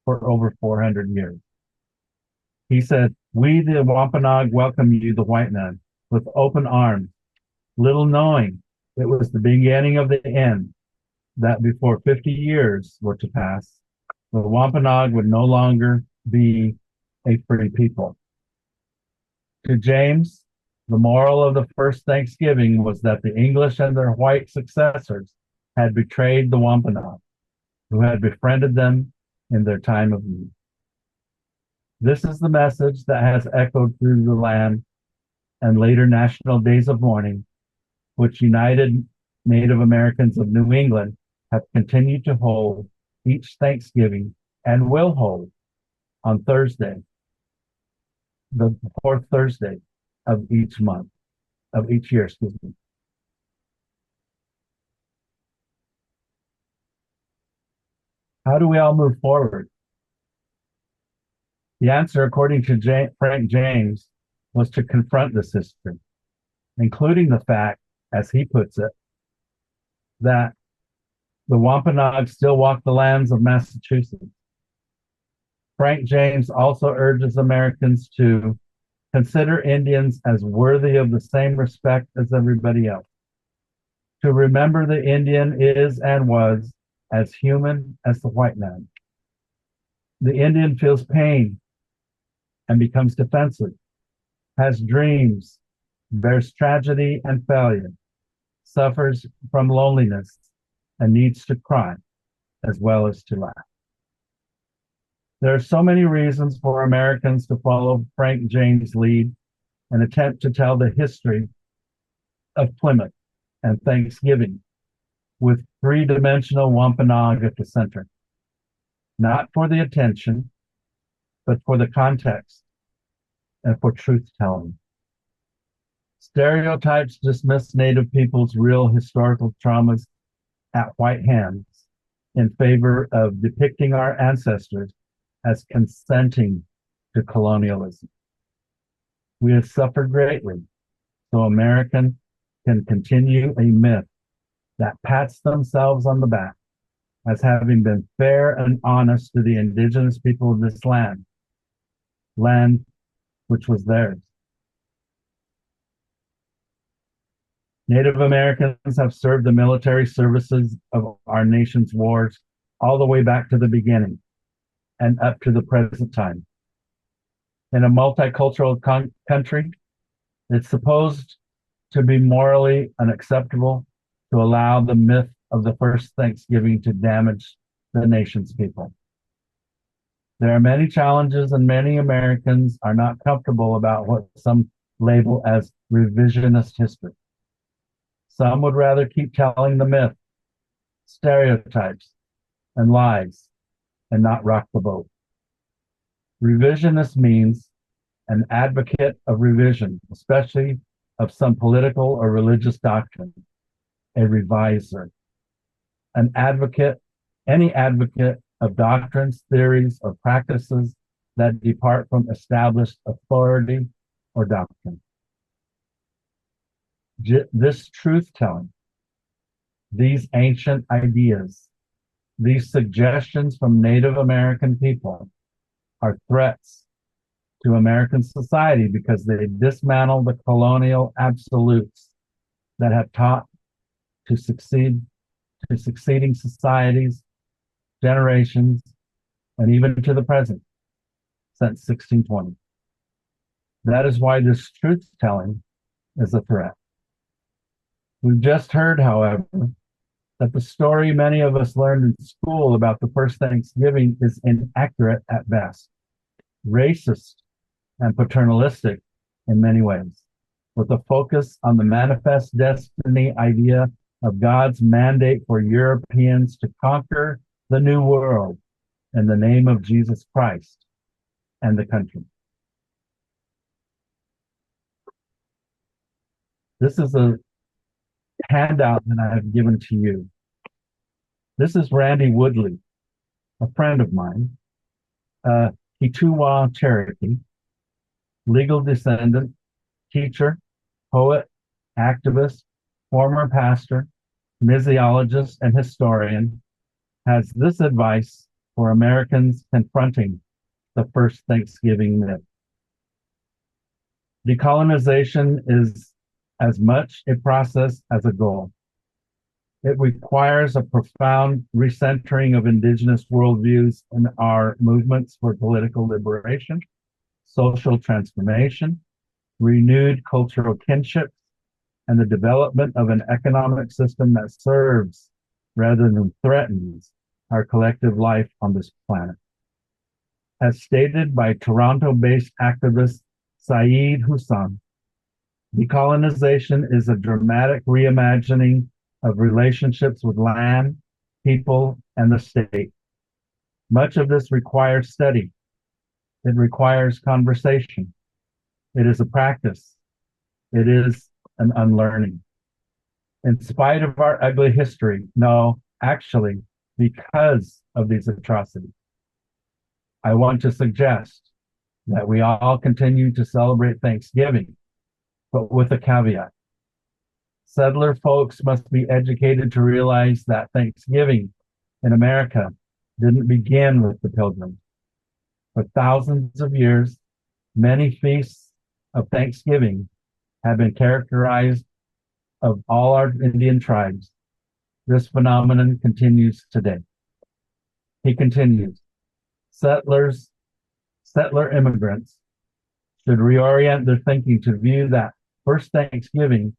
for over 400 years. He said, "We, the Wampanoag, welcome you, the white man, with open arms, little knowing it was the beginning of the end that before 50 years were to pass, the Wampanoag would no longer be a free people. To James, the moral of the first Thanksgiving was that the English and their white successors had betrayed the Wampanoag, who had befriended them in their time of need. This is the message that has echoed through the land and later national days of mourning, which United Native Americans of New England have continued to hold each Thanksgiving and will hold on Thursday, the fourth Thursday of each month, of each year, excuse me. How do we all move forward? The answer, according to Frank James, was to confront this history, including the fact, as he puts it, that the Wampanoag still walk the lands of Massachusetts. Frank James also urges Americans to consider Indians as worthy of the same respect as everybody else, to remember the Indian is and was as human as the white man. The Indian feels pain and becomes defensive, has dreams, bears tragedy and failure, suffers from loneliness, and needs to cry as well as to laugh. There are so many reasons for Americans to follow Frank James' lead and attempt to tell the history of Plymouth and Thanksgiving with three-dimensional Wampanoag at the center, not for the attention, but for the context and for truth-telling. Stereotypes dismiss Native peoples' real historical traumas at white hands in favor of depicting our ancestors as consenting to colonialism. We have suffered greatly, so American can continue a myth that pats themselves on the back as having been fair and honest to the indigenous people of this land which was theirs. Native Americans have served the military services of our nation's wars all the way back to the beginning and up to the present time. In a multicultural country, it's supposed to be morally unacceptable to allow the myth of the first Thanksgiving to damage the nation's people. There are many challenges, and many Americans are not comfortable about what some label as revisionist history. Some would rather keep telling the myth, stereotypes, and lies, and not rock the boat. Revisionist means an advocate of revision, especially of some political or religious doctrine, a reviser. An advocate, any advocate of doctrines, theories, or practices that depart from established authority or doctrine. This truth-telling, these ancient ideas, these suggestions from Native American people are threats to American society because they dismantle the colonial absolutes that have taught to succeeding societies, generations, and even to the present since 1620. That is why this truth-telling is a threat. We've just heard, however, that the story many of us learned in school about the first Thanksgiving is inaccurate at best, racist and paternalistic in many ways, with a focus on the manifest destiny idea of God's mandate for Europeans to conquer the new world in the name of Jesus Christ and the country. This is a handout that I have given to you. This is Randy Woodley, a friend of mine, Kituwa Cherokee, legal descendant, teacher, poet, activist, former pastor, missiologist, and historian, has this advice for Americans confronting the first Thanksgiving myth. Decolonization is as much a process as a goal. It requires a profound recentering of indigenous worldviews in our movements for political liberation, social transformation, renewed cultural kinships, and the development of an economic system that serves rather than threatens our collective life on this planet. As stated by Toronto-based activist Saeed Hussain, decolonization is a dramatic reimagining of relationships with land, people, and the state. Much of this requires study. It requires conversation. It is a practice. It is an unlearning. In spite of our ugly history, no, actually, because of these atrocities, I want to suggest that we all continue to celebrate Thanksgiving, but with a caveat. Settler folks must be educated to realize that Thanksgiving in America didn't begin with the Pilgrims. For thousands of years, many feasts of Thanksgiving have been characterized of all our Indian tribes. This phenomenon continues today. He continues, settler immigrants should reorient their thinking to view that first Thanksgiving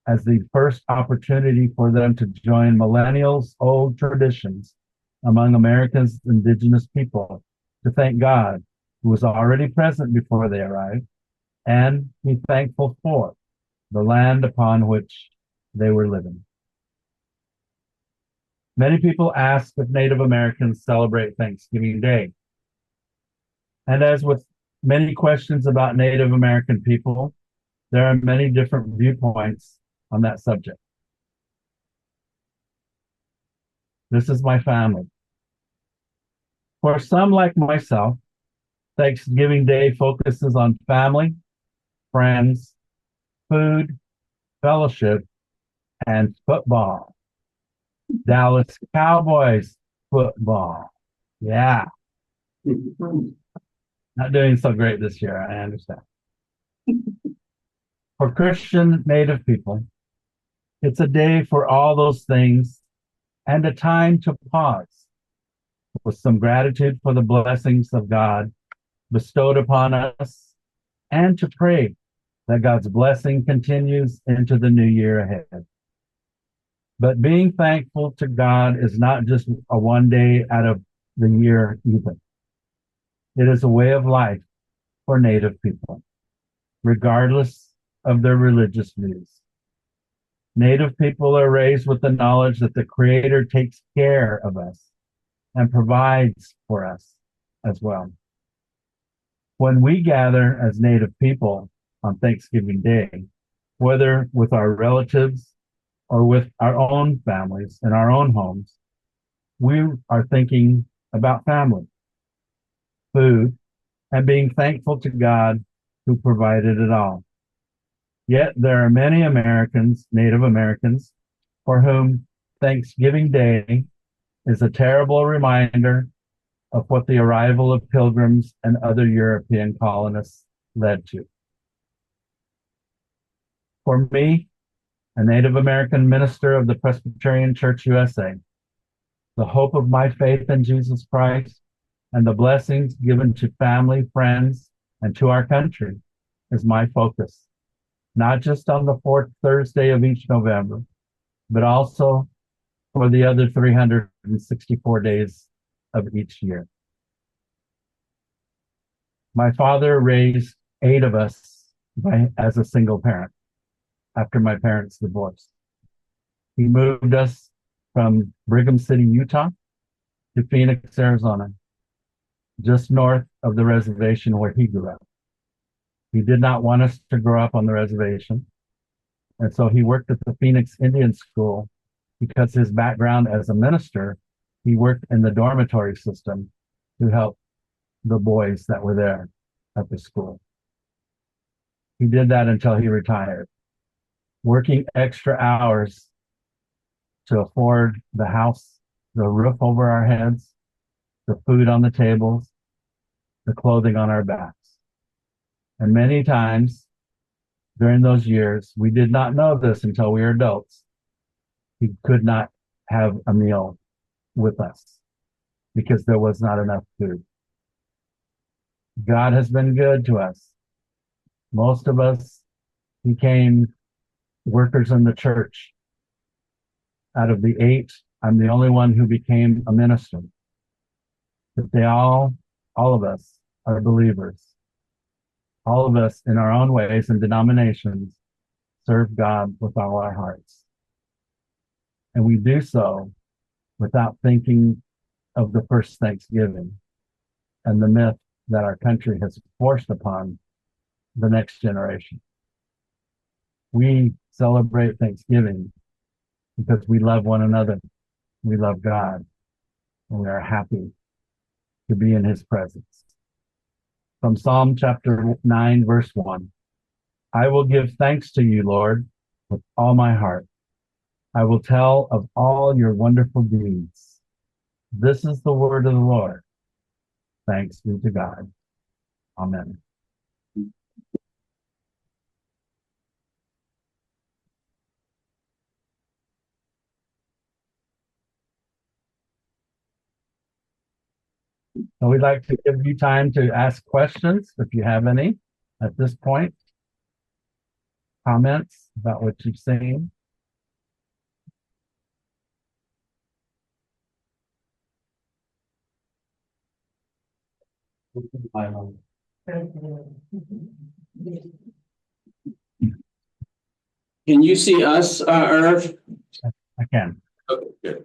as the first opportunity for them to join millennials' old traditions among America's indigenous people, to thank God, who was already present before they arrived, and be thankful for the land upon which they were living. Many people ask if Native Americans celebrate Thanksgiving Day. And as with many questions about Native American people, there are many different viewpoints on that subject. This is my family. For some like myself, Thanksgiving Day focuses on family, friends, food, fellowship, and football. Dallas Cowboys football. Yeah. Not doing so great this year, I understand. For Christian Native people, it's a day for all those things and a time to pause with some gratitude for the blessings of God bestowed upon us and to pray that God's blessing continues into the new year ahead. But being thankful to God is not just a one day out of the year either. It is a way of life for Native people, regardless of their religious views. Native people are raised with the knowledge that the Creator takes care of us and provides for us as well. When we gather as Native people on Thanksgiving Day, whether with our relatives or with our own families in our own homes, we are thinking about family, food, and being thankful to God who provided it all. Yet there are many Americans, Native Americans, for whom Thanksgiving Day is a terrible reminder of what the arrival of pilgrims and other European colonists led to. For me, a Native American minister of the Presbyterian Church USA, the hope of my faith in Jesus Christ and the blessings given to family, friends, and to our country is my focus, not just on the fourth Thursday of each November, but also for the other 364 days of each year. My father raised 8 of us as a single parent after my parents' divorce. He moved us from Brigham City, Utah to Phoenix, Arizona, just north of the reservation where he grew up. He did not want us to grow up on the reservation, and so he worked at the Phoenix Indian School because his background as a minister, he worked in the dormitory system to help the boys that were there at the school. He did that until he retired, working extra hours to afford the house, the roof over our heads, the food on the tables, the clothing on our backs. And many times during those years, we did not know this until we were adults. he could not have a meal with us because there was not enough food. God has been good to us. Most of us became workers in the church. Out of the 8, I'm the only one who became a minister. But they all of us are believers. All of us in our own ways and denominations serve God with all our hearts. And we do so without thinking of the first Thanksgiving and the myth that our country has forced upon the next generation. We celebrate Thanksgiving because we love one another. We love God, and we are happy to be in his presence. From Psalm chapter 9, verse 1. I will give thanks to you, Lord, with all my heart. I will tell of all your wonderful deeds. This is the word of the Lord. Thanks be to God. Amen. So we'd like to give you time to ask questions if you have any at this point. Comments about what you've seen. Can you see us, Irv? I can. Okay, good.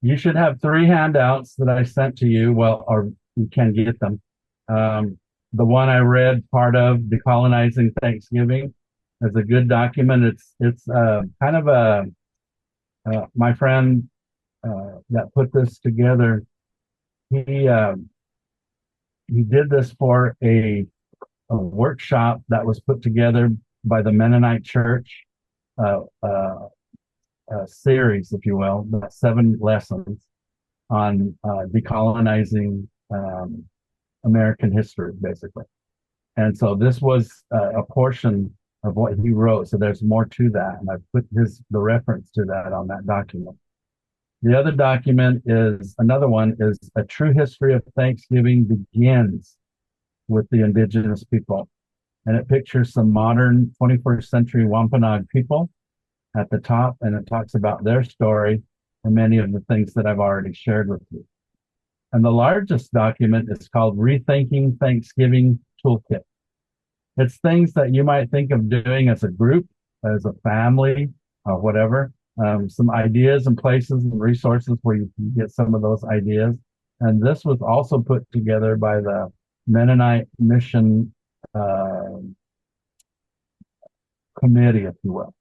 You should have 3 handouts that I sent to you. Well, or you can get them. The one I read part of, Decolonizing Thanksgiving, is a good document. It's kind of a my friend that put this together. He did this for a workshop that was put together by the Mennonite Church, a series, if you will, 7 lessons on decolonizing American history, basically. And so this was a portion of what he wrote. So there's more to that, and I put the reference to that on that document. The other document is another one is A True History of Thanksgiving Begins with the Indigenous People. And it pictures some modern 21st century Wampanoag people at the top, and it talks about their story and many of the things that I've already shared with you. And the largest document is called Rethinking Thanksgiving Toolkit. It's things that you might think of doing as a group, as a family, or whatever. Some ideas and places and resources where you can get some of those ideas. And this was also put together by the Mennonite Mission Committee, if you will.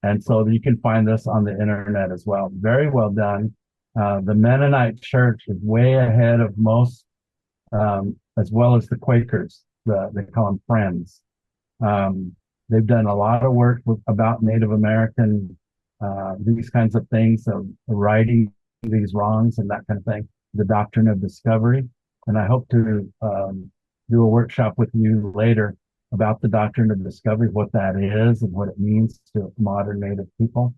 And so you can find this on the internet as well. Very well done. The Mennonite Church is way ahead of most, as well as the Quakers. They call them Friends. They've done a lot of work about Native American, these kinds of things, of righting these wrongs and that kind of thing. The doctrine of discovery. And I hope to do a workshop with you later about the doctrine of discovery, what that is and what it means to modern Native people.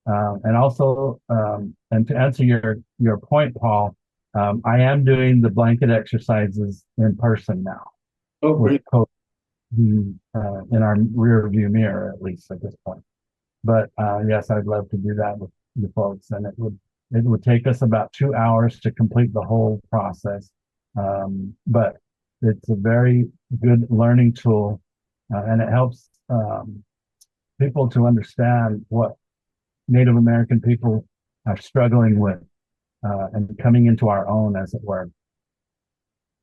And also, and to answer your point, Paul, I am doing the blanket exercises in person now. Oh, great. In our rear view mirror, at least at this point. But yes, I'd love to do that with the folks, and it would take us about 2 hours to complete the whole process. But it's a very good learning tool, and it helps people to understand what Native American people are struggling with and coming into our own, as it were.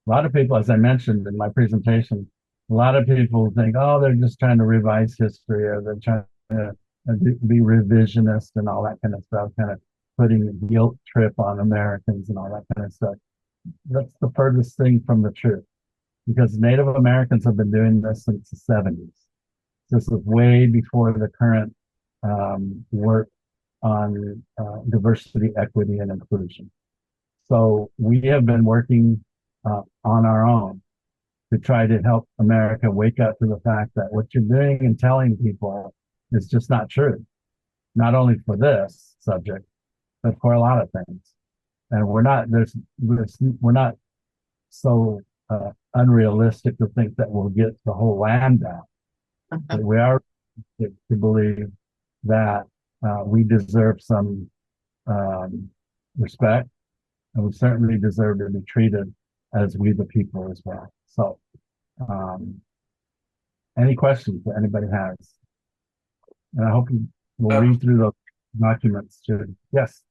A lot of people, as I mentioned in my presentation, a lot of people think, oh, they're just trying to revise history, or they're trying to be revisionist and all that kind of stuff, kind of putting a guilt trip on Americans and all that kind of stuff. That's the furthest thing from the truth, because Native Americans have been doing this since the 70s. This is way before the current work on diversity, equity, and inclusion. So we have been working on our own to try to help America wake up to the fact that what you're doing and telling people is just not true. Not only for this subject, but for a lot of things. And we're not so unrealistic to think that we'll get the whole land down. But we are to believe that we deserve some respect, and we certainly deserve to be treated as we the people as well. So, any questions that anybody has? And I hope you will read through those documents, Judy. Yes.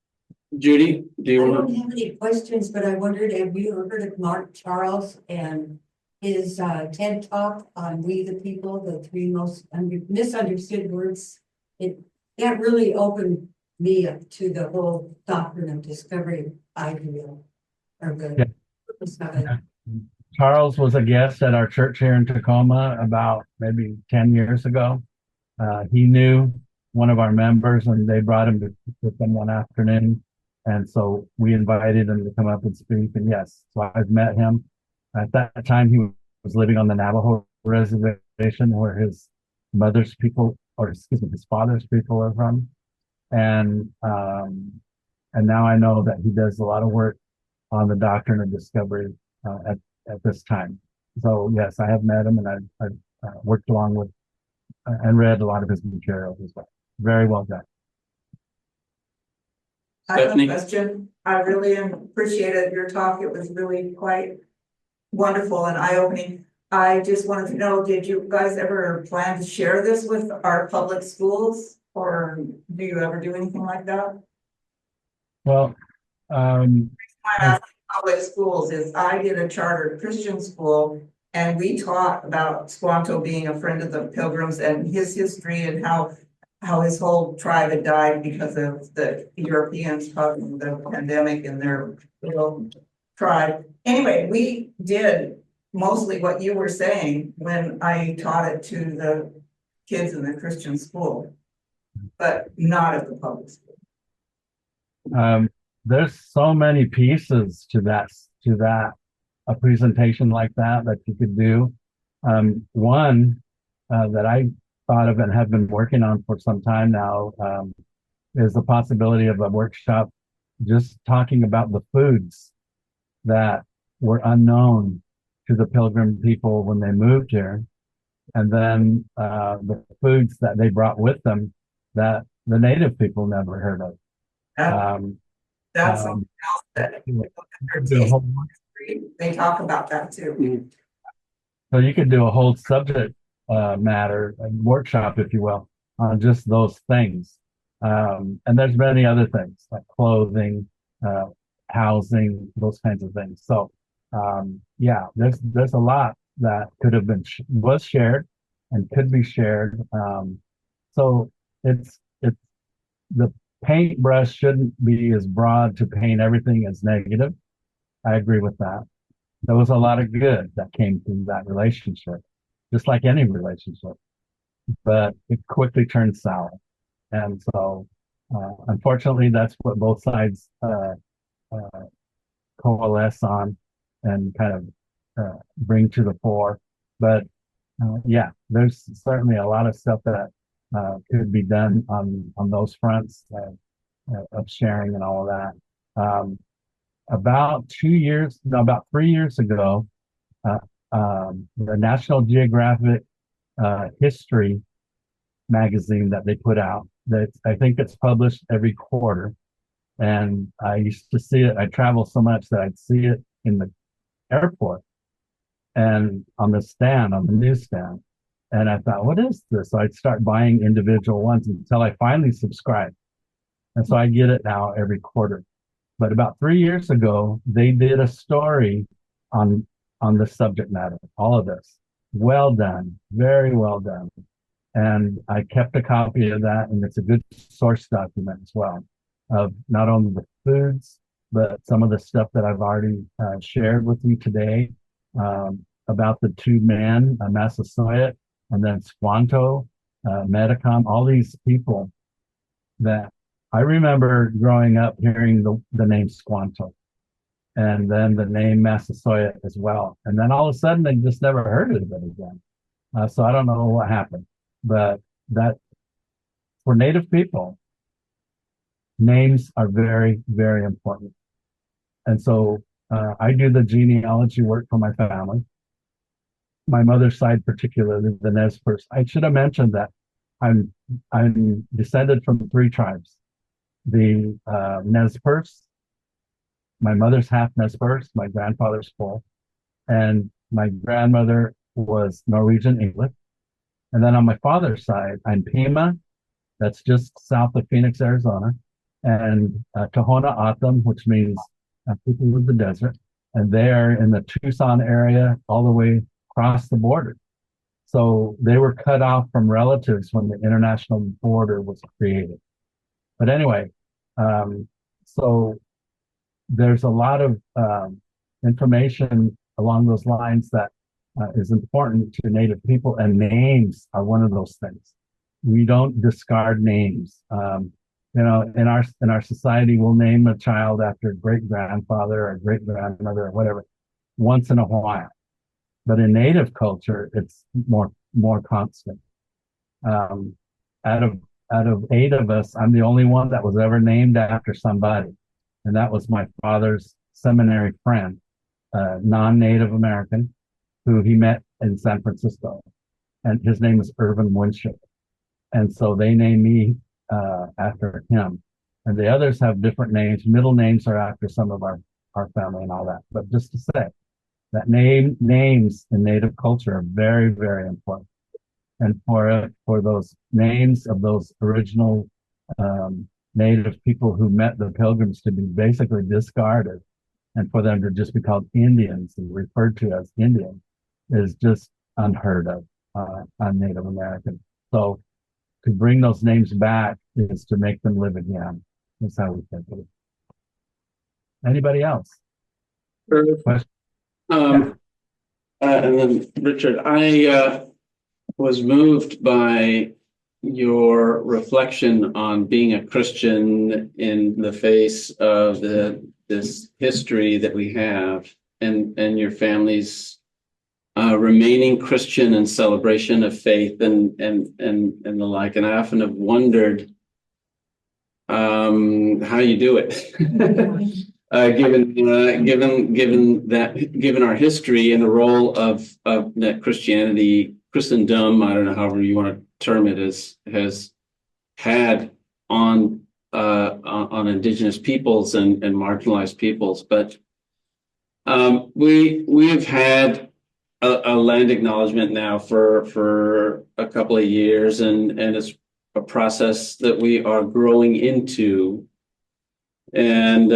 Judy, do I you don't want have any questions, but I wondered, have you heard of Mark Charles and his TED Talk on We the People, the three most misunderstood words? That really opened me up to the whole doctrine of discovery idea. Or the Yeah. purpose of it. Charles was a guest at our church here in Tacoma about maybe 10 years ago. He knew one of our members and they brought him to with them one afternoon. And so we invited him to come up and speak. And yes, so I've met him. At that time, he was living on the Navajo reservation where his mother's people, or excuse me, his father's people are from. And now I know that he does a lot of work on the doctrine of discovery at this time. So yes, I have met him and I've worked along with and read a lot of his materials as well. Very well done. I have a Stephanie? question. I really appreciated your talk. It was really quite wonderful and eye-opening. I just wanted to know, did you guys ever plan to share this with our public schools? Or do you ever do anything like that? Well, I asked public schools is I did a chartered Christian school and we taught about Squanto being a friend of the Pilgrims and his history and how his whole tribe had died because of the Europeans causing the pandemic in their little tribe. Anyway, we did mostly what you were saying when I taught it to the kids in the Christian school, but not at the public school. there's so many pieces to a presentation like that you could do. One that I thought of and have been working on for some time now is the possibility of a workshop just talking about the foods that were unknown to the Pilgrim people when they moved here, and then the foods that they brought with them that the native people never heard of. That's something else that they talk about that too. So you could do a whole subject matter workshop, if you will, on just those things. And there's many other things like clothing, housing, those kinds of things. So yeah, there's a lot that could have been was shared and could be shared. So it's the paintbrush shouldn't be as broad to paint everything as negative. I agree with that. There was a lot of good that came from that relationship, just like any relationship, but it quickly turned sour. And so, unfortunately, that's what both sides coalesce on and kind of bring to the fore. But yeah, there's certainly a lot of stuff that could be done on those fronts of sharing and all of that. About 3 years ago, the National Geographic History magazine that they put out, that I think it's published every quarter. And I used to see it. I travel so much that I'd see it in the airport and on the newsstand. And I thought, what is this? So I'd start buying individual ones until I finally subscribed. And so I get it now every quarter. But about 3 years ago, they did a story on the subject matter, all of this. Well done, very well done. And I kept a copy of that, and it's a good source document as well, of not only the foods, but some of the stuff that I've already shared with you today about the two men, Massasoit, and then Squanto, Metacom, all these people that I remember growing up hearing the name Squanto. and then the name Massasoit as well. And then all of a sudden, they just never heard of it again. So I don't know what happened, but that for Native people, names are very, very important. And so I do the genealogy work for my family. My mother's side, particularly the Nez Perce. I should have mentioned that I'm descended from three tribes: the Nez Perce. My mother's half Nez Perce. My grandfather's full, and my grandmother was Norwegian English. And then on my father's side, I'm Pima. That's just south of Phoenix, Arizona, and Tohono O'odham, which means people of the desert, and they are in the Tucson area all the way across the border. So they were cut off from relatives when the international border was created. But anyway, so there's a lot of information along those lines that is important to Native people, and names are one of those things. We don't discard names. In our society, we'll name a child after great grandfather or great grandmother or whatever once in a while. But in Native culture, it's more constant. Out of 8 of us, I'm the only one that was ever named after somebody, and that was my father's seminary friend, non-Native American, who he met in San Francisco, and his name is Irvin Winship. And so they named me after him. And the others have different names. Middle names are after some of our family and all that. But just to say that names in Native culture are very, very important. And for those names of those original Native people who met the Pilgrims to be basically discarded, and for them to just be called Indians and referred to as Indian, is just unheard of on Native American. So to bring those names back is to make them live again. That's how we think of it. Anybody else? Question? And then Richard, I was moved by your reflection on being a Christian in the face of this history that we have, and your family's remaining Christian and celebration of faith and the like. And I often have wondered how you do it, given our history and the role of that Christendom, I don't know, however you want to term it, has had on indigenous peoples and marginalized peoples. But we have had a land acknowledgement now for a couple of years, and it's a process that we are growing into. And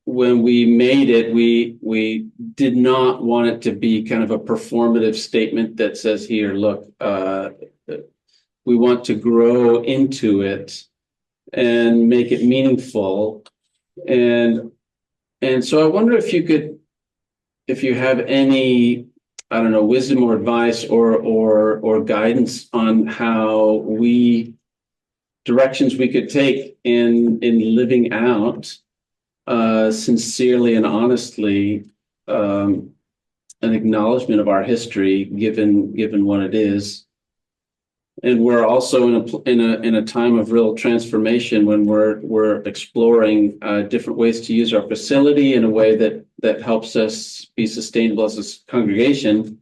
when we made it, we did not want it to be kind of a performative statement that says, here, look, we want to grow into it and make it meaningful. And so I wonder if you have any, I don't know, wisdom or advice or guidance on how directions we could take in living out sincerely and honestly an acknowledgement of our history, given what it is. And we're also in a time of real transformation when we're exploring different ways to use our facility in a way that helps us be sustainable as a congregation.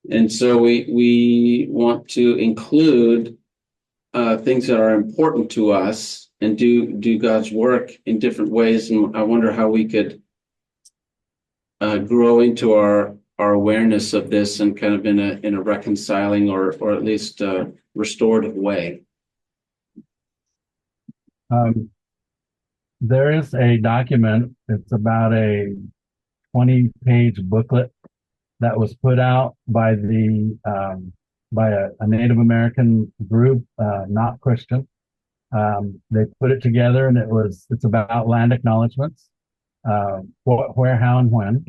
And so we want to include things that are important to us and do God's work in different ways. And I wonder how we could grow into our awareness of this and kind of in a reconciling or at least restorative way. There is a document. It's about a 20-page booklet that was put out by by a Native American group, not Christian. They put it together, and it's about land acknowledgements, where, how, and when.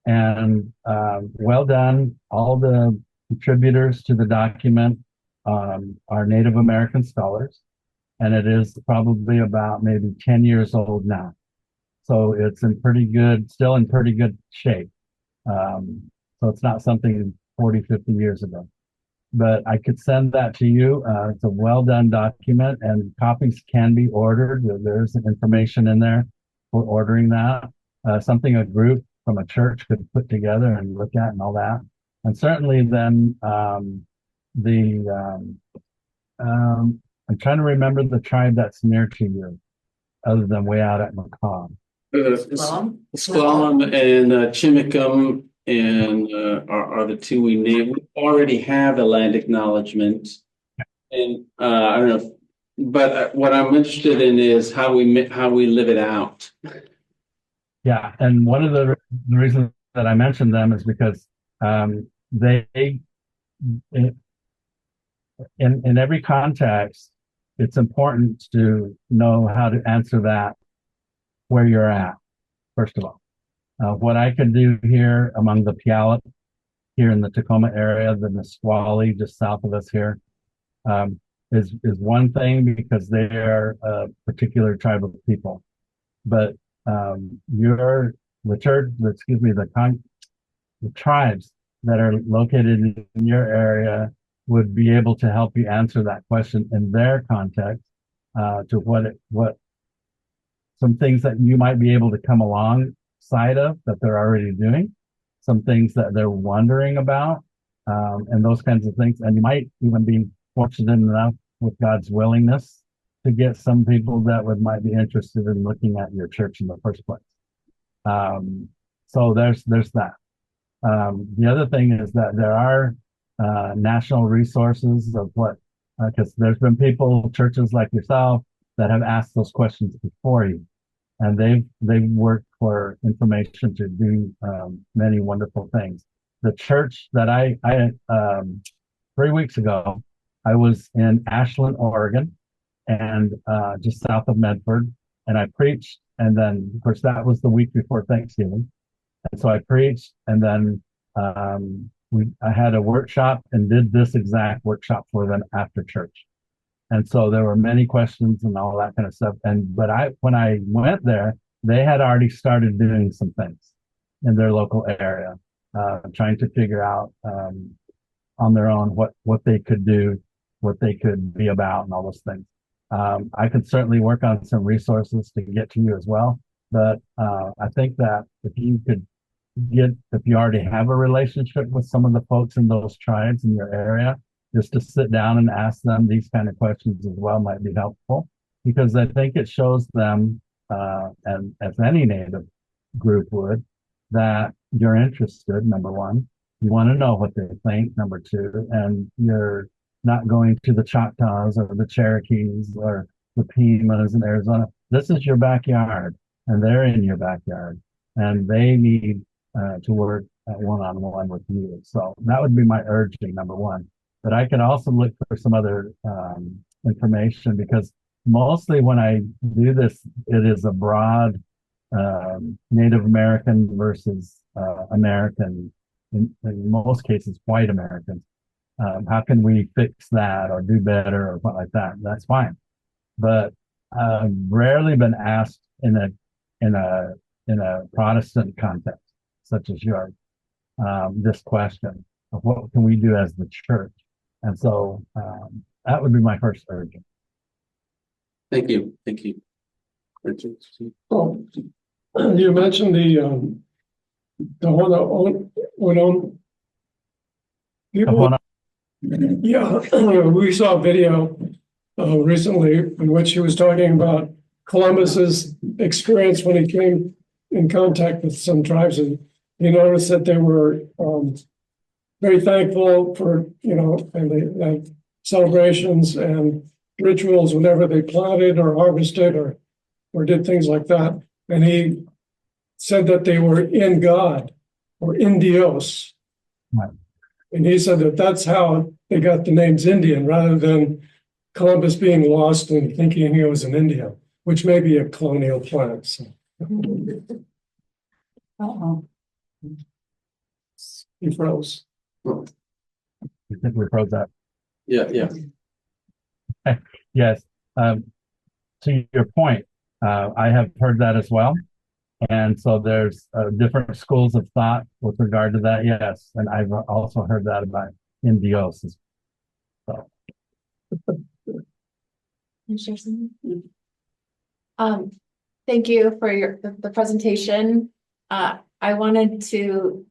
And well done. All the contributors to the document are Native American scholars, and it is probably about maybe 10 years old now. So it's still in pretty good shape. So it's not something 40, 50 years ago. But I could send that to you. It's a well done document, and copies can be ordered. There's information in there for ordering that. Something a group from a church could put together and look at and all that. And certainly then I'm trying to remember the tribe that's near to you, other than way out at McCall. S'Klallam and Chimicum and are the two we name. We already have a land acknowledgement. And I don't know, but what I'm interested in is how we live it out. Yeah, and one of the reasons that I mentioned them is because they in every context, it's important to know how to answer that where you're at, first of all. What I can do here among the Puyallup, here in the Tacoma area, the Nisqually, just south of us here, is one thing because they are a particular tribe of people. But the tribes that are located in your area would be able to help you answer that question in their context, to what some things that you might be able to come alongside of that they're already doing, some things that they're wondering about, and those kinds of things. And you might even be fortunate enough with God's willingness to get some people that might be interested in looking at your church in the first place. So there's that. The other thing is that there are national resources of because there's been churches like yourself, that have asked those questions before you, and they've worked for information to do many wonderful things. The church that I 3 weeks ago, I was in Ashland, Oregon, and just south of Medford, and I preached, and then of course that was the week before Thanksgiving, and so I preached, and then I had a workshop and did this exact workshop for them after church. And so there were many questions and all that kind of stuff. But when I went there, they had already started doing some things in their local area, trying to figure out on their own what they could do, what they could be about, and all those things. I could certainly work on some resources to get to you as well. But I think that if you already have a relationship with some of the folks in those tribes in your area, just to sit down and ask them these kind of questions as well might be helpful, because I think it shows them, and as any Native group would, that you're interested, number one. You want to know what they think, number two, and you're not going to the Choctaws or the Cherokees or the Pimas in Arizona. This is your backyard, and they're in your backyard, and they need to work one-on-one with you. So that would be my urging, number one. But I can also look for some other information, because mostly when I do this, it is a broad Native American versus American, in most cases, white Americans. How can we fix that or do better or what like that? That's fine. But I've rarely been asked in a Protestant context, such as yours, this question of what can we do as the church. And so that would be my first urging. Thank you. Thank you. Richard? Oh, you mentioned the Onon people. Yeah, we saw a video recently in which he was talking about Columbus's experience when he came in contact with some tribes, and he noticed that they were very thankful for, and they had celebrations and rituals whenever they planted or harvested or did things like that. And he said that they were in God or in Dios. Right. And he said that that's how they got the names Indian, rather than Columbus being lost and thinking he was an Indian, which may be a colonial plan. So. He froze. You think we froze that? Yeah. Yes. To your point, I have heard that as well. And so there's different schools of thought with regard to that. Yes. And I've also heard that about Indios. So Can I share something? Um, thank you for the presentation. I wanted to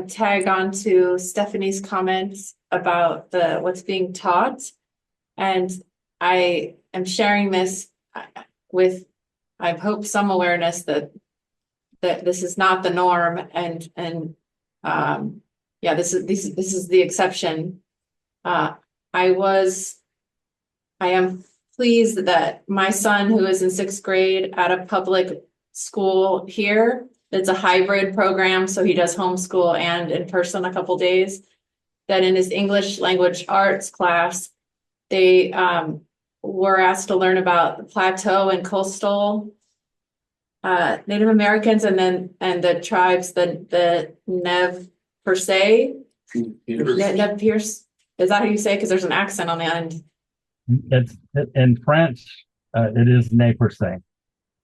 tag on to Stephanie's comments about what's being taught. And I am sharing this with, I hope, some awareness that this is not the norm, and yeah, this is the exception. I am pleased that my son, who is in 6th grade at a public school here, it's a hybrid program, so he does homeschool and in person a couple days, that in his English language arts class, they were asked to learn about the plateau and coastal Native Americans, and the tribes, the Nev per se, Nev Pierce. Is that how you say it? Because there's an accent on the end. it's in French, it is Nez Perce,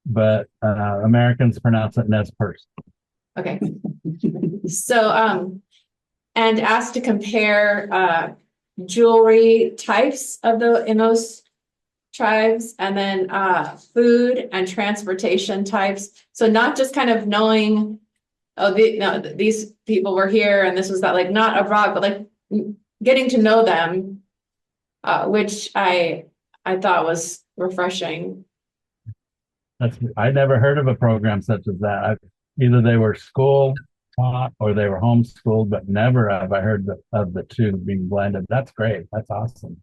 but Americans pronounce it Nez Perce. Okay. So, and asked to compare jewelry types in those tribes, and then food and transportation types. So not just kind of knowing, oh, these people were here and this was that, like not abroad, but like getting to know them, which I thought was refreshing. I never heard of a program such as that. Either they were school taught or they were homeschooled, but never have I heard of the two being blended. That's great. That's awesome.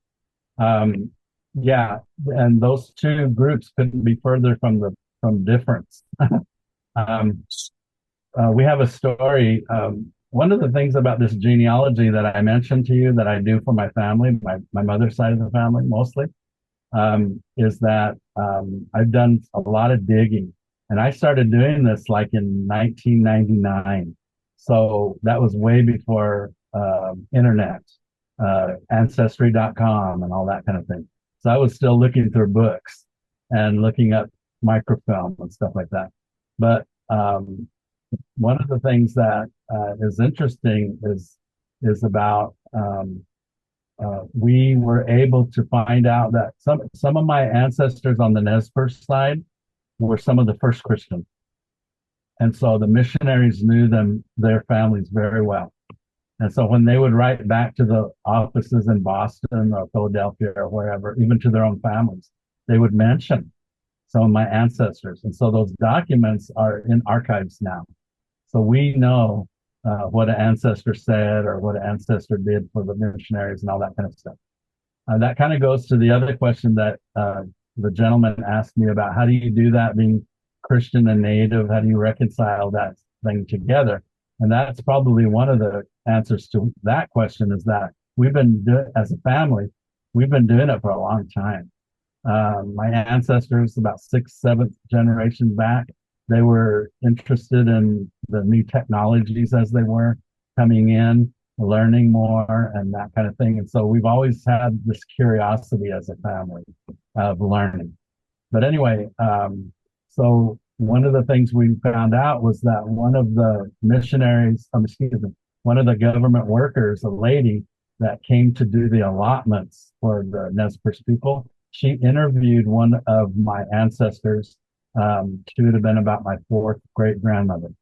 Yeah, and those two groups couldn't be further from difference. We have a story. One of the things about this genealogy that I mentioned to you that I do for my family, my mother's side of the family mostly, is that I've done a lot of digging, and I started doing this like in 1999. So that was way before internet, ancestry.com and all that kind of thing. So I was still looking through books and looking up microfilm and stuff like that. But one of the things that is interesting is about we were able to find out that some of my ancestors on the Nez Perce side were some of the first Christians. And so the missionaries knew their families very well. And so when they would write back to the offices in Boston or Philadelphia or wherever, even to their own families, they would mention some of my ancestors. And so those documents are in archives now. So we know what an ancestor said or what an ancestor did for the missionaries and all that kind of stuff. That kind of goes to the other question that the gentleman asked me about. How do you do that, being Christian and Native? How do you reconcile that thing together? And that's probably one of the answers to that question, is that we've been as a family, we've been doing it for a long time. My ancestors, about 6th, 7th generation back, they were interested in the new technologies as they were coming in, learning more and that kind of thing. And so we've always had this curiosity as a family of learning. But anyway, so one of the things we found out was that one of the missionaries, one of the government workers, a lady that came to do the allotments for the Nez Perce people, she interviewed one of my ancestors. She would have been about my 4th great grandmother.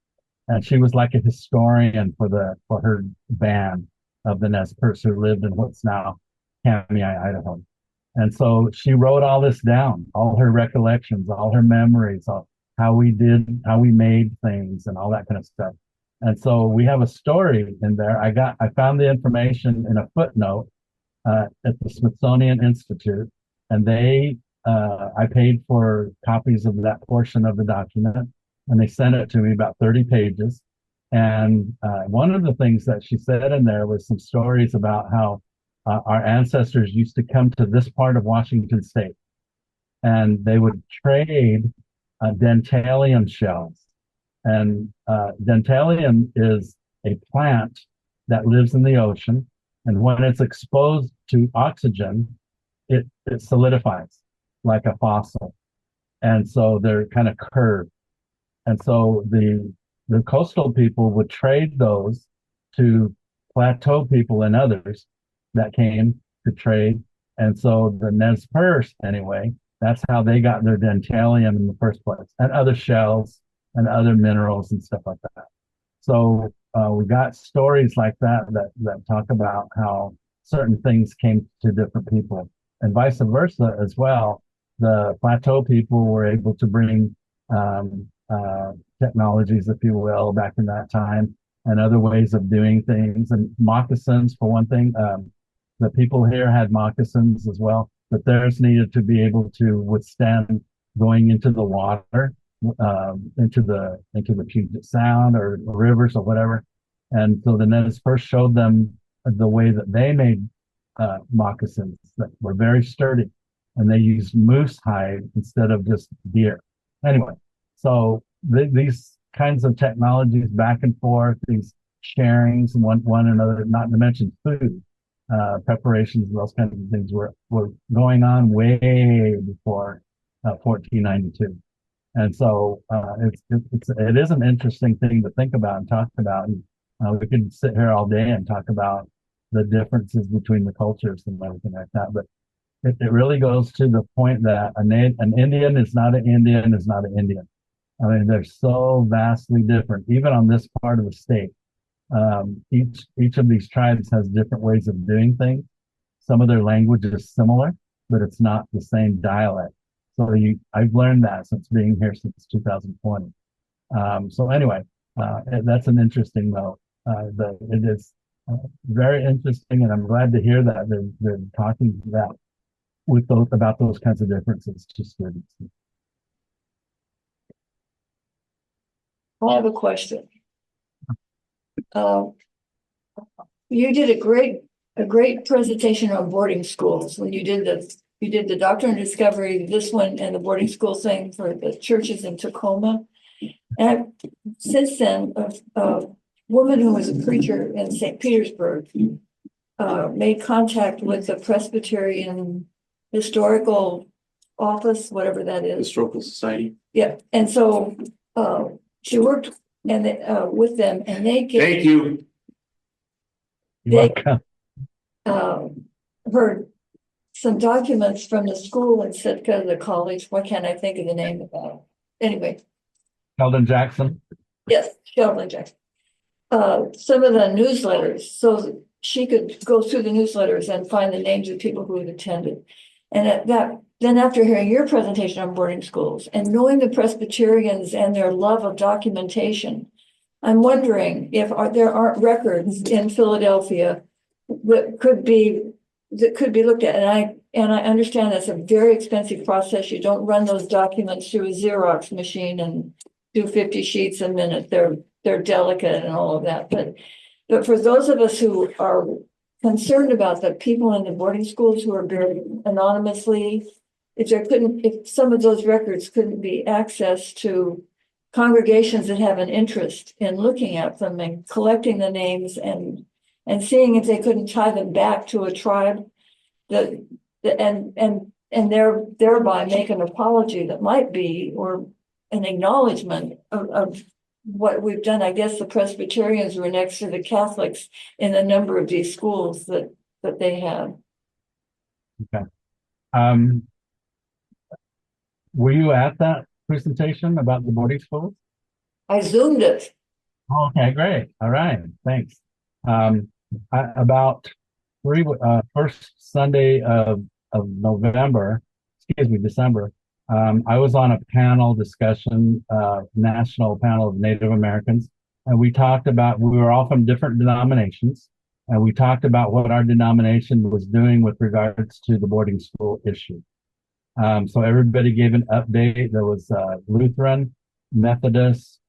And she was like a historian for her band of the Nez Perce who lived in what's now Kamiah, Idaho. And so she wrote all this down, all her recollections, all her memories, how we made things and all that kind of stuff. And so we have a story in there. I found the information in a footnote at the Smithsonian Institute, and I paid for copies of that portion of the document, and they sent it to me, about 30 pages. And one of the things that she said in there was some stories about how our ancestors used to come to this part of Washington State, and they would trade dentalium shells. And dentalium is a plant that lives in the ocean, and when it's exposed to oxygen, it solidifies like a fossil. And so they're kind of curved. And so the coastal people would trade those to plateau people and others that came to trade. And so the Nez Perce, anyway, that's how they got their dentalium in the first place, and other shells and other minerals and stuff like that. So we got stories like that talk about how certain things came to different people, and vice versa as well. The plateau people were able to bring technologies, if you will, back in that time, and other ways of doing things. And moccasins, for one thing, the people here had moccasins as well, but theirs needed to be able to withstand going into the water, into the Puget Sound or rivers or whatever. And so the Nez first showed them the way that they made moccasins that were very sturdy, and they used moose hide instead of just deer. Anyway, so these kinds of technologies back and forth, these sharings and one another, not to mention food, preparations, those kinds of things were going on way before 1492. And so it is an interesting thing to think about and talk about. And we could sit here all day and talk about the differences between the cultures and everything like that. But it really goes to the point that an Indian is not an Indian is not an Indian. I mean, they're so vastly different, even on this part of the state. Each of these tribes has different ways of doing things. Some of their language is similar, but it's not the same dialect. So I've learned that since being here since 2020. So anyway, that's an interesting note. It is very interesting, and I'm glad to hear that they're talking about those kinds of differences to students. I have a question. You did a great presentation on boarding schools when you did the Doctrine and Discovery, this one, and the boarding school thing for the churches in Tacoma. And since then, a woman who was a preacher in St. Petersburg made contact with the Presbyterian Historical Office, whatever that is. Historical Society. Yeah, and so she worked with them, and they gave. Thank you. They heard some documents from the school in Sitka, the college. Why can't I think of the name of that? Anyway, Sheldon Jackson. yes, Sheldon Jackson. Some of the newsletters, so she could go through the newsletters and find the names of people who had attended. And then after hearing your presentation on boarding schools and knowing the Presbyterians and their love of documentation, I'm wondering if there aren't records in Philadelphia that could be looked at. And I understand that's a very expensive process. You don't run those documents through a Xerox machine and do 50 sheets a minute. They're delicate and all of that. But for those of us who are concerned about the people in the boarding schools who are buried anonymously, if some of those records couldn't be accessed to congregations that have an interest in looking at them and collecting the names and seeing if they couldn't tie them back to a tribe and thereby make an apology that might be, or an acknowledgement of what we've done. I guess the Presbyterians were next to the Catholics in a number of these schools that they have. Okay. Were you at that presentation about the boarding schools? I Zoomed it. Okay, great. All right, thanks. About first Sunday of November, December, I was on a panel discussion, national panel of Native Americans, and we were all from different denominations, and we talked about what our denomination was doing with regards to the boarding school issue. So everybody gave an update. There was Lutheran, Methodist,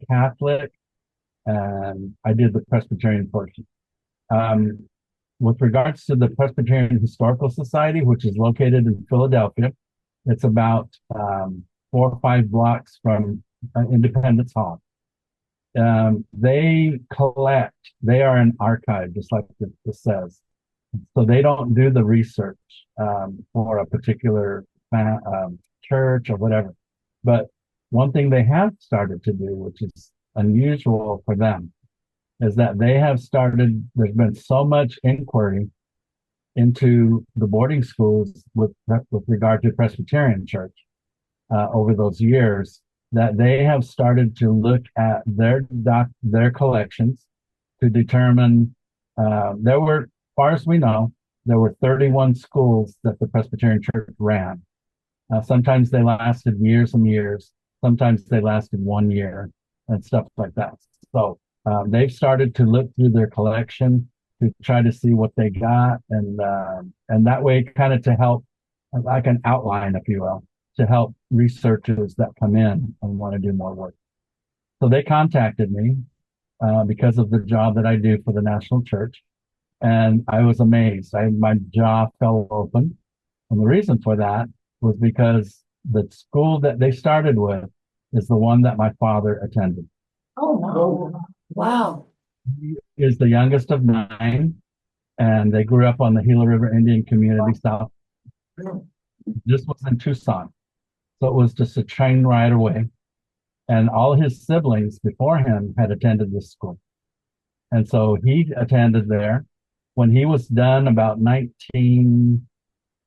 Catholic, and I did the Presbyterian portion. With regards to the Presbyterian Historical Society, which is located in Philadelphia, it's about 4 or 5 blocks from Independence Hall. They are an archive, just like it says. So they don't do the research for a particular church or whatever. But one thing they have started to do, which is unusual for them, is that they have started, there's been so much inquiry into the boarding schools with regard to Presbyterian Church over those years, that they have started to look at their collections to determine there were, as far as we know, there were 31 schools that the Presbyterian Church ran. Sometimes they lasted years and years. Sometimes they lasted 1 year and stuff like that. So they've started to look through their collection to try to see what they got, and that way, kind of to help, like an outline, if you will, to help researchers that come in and want to do more work. So they contacted me because of the job that I do for the National Church, and I was amazed. My jaw fell open, and the reason for that was because the school that they started with is the one that my father attended. Oh, no. Wow. He is the youngest of 9, and they grew up on the Gila River Indian Community South. This was in Tucson, so it was just a train ride away. And all his siblings before him had attended this school, and so he attended there. When he was done, about 19,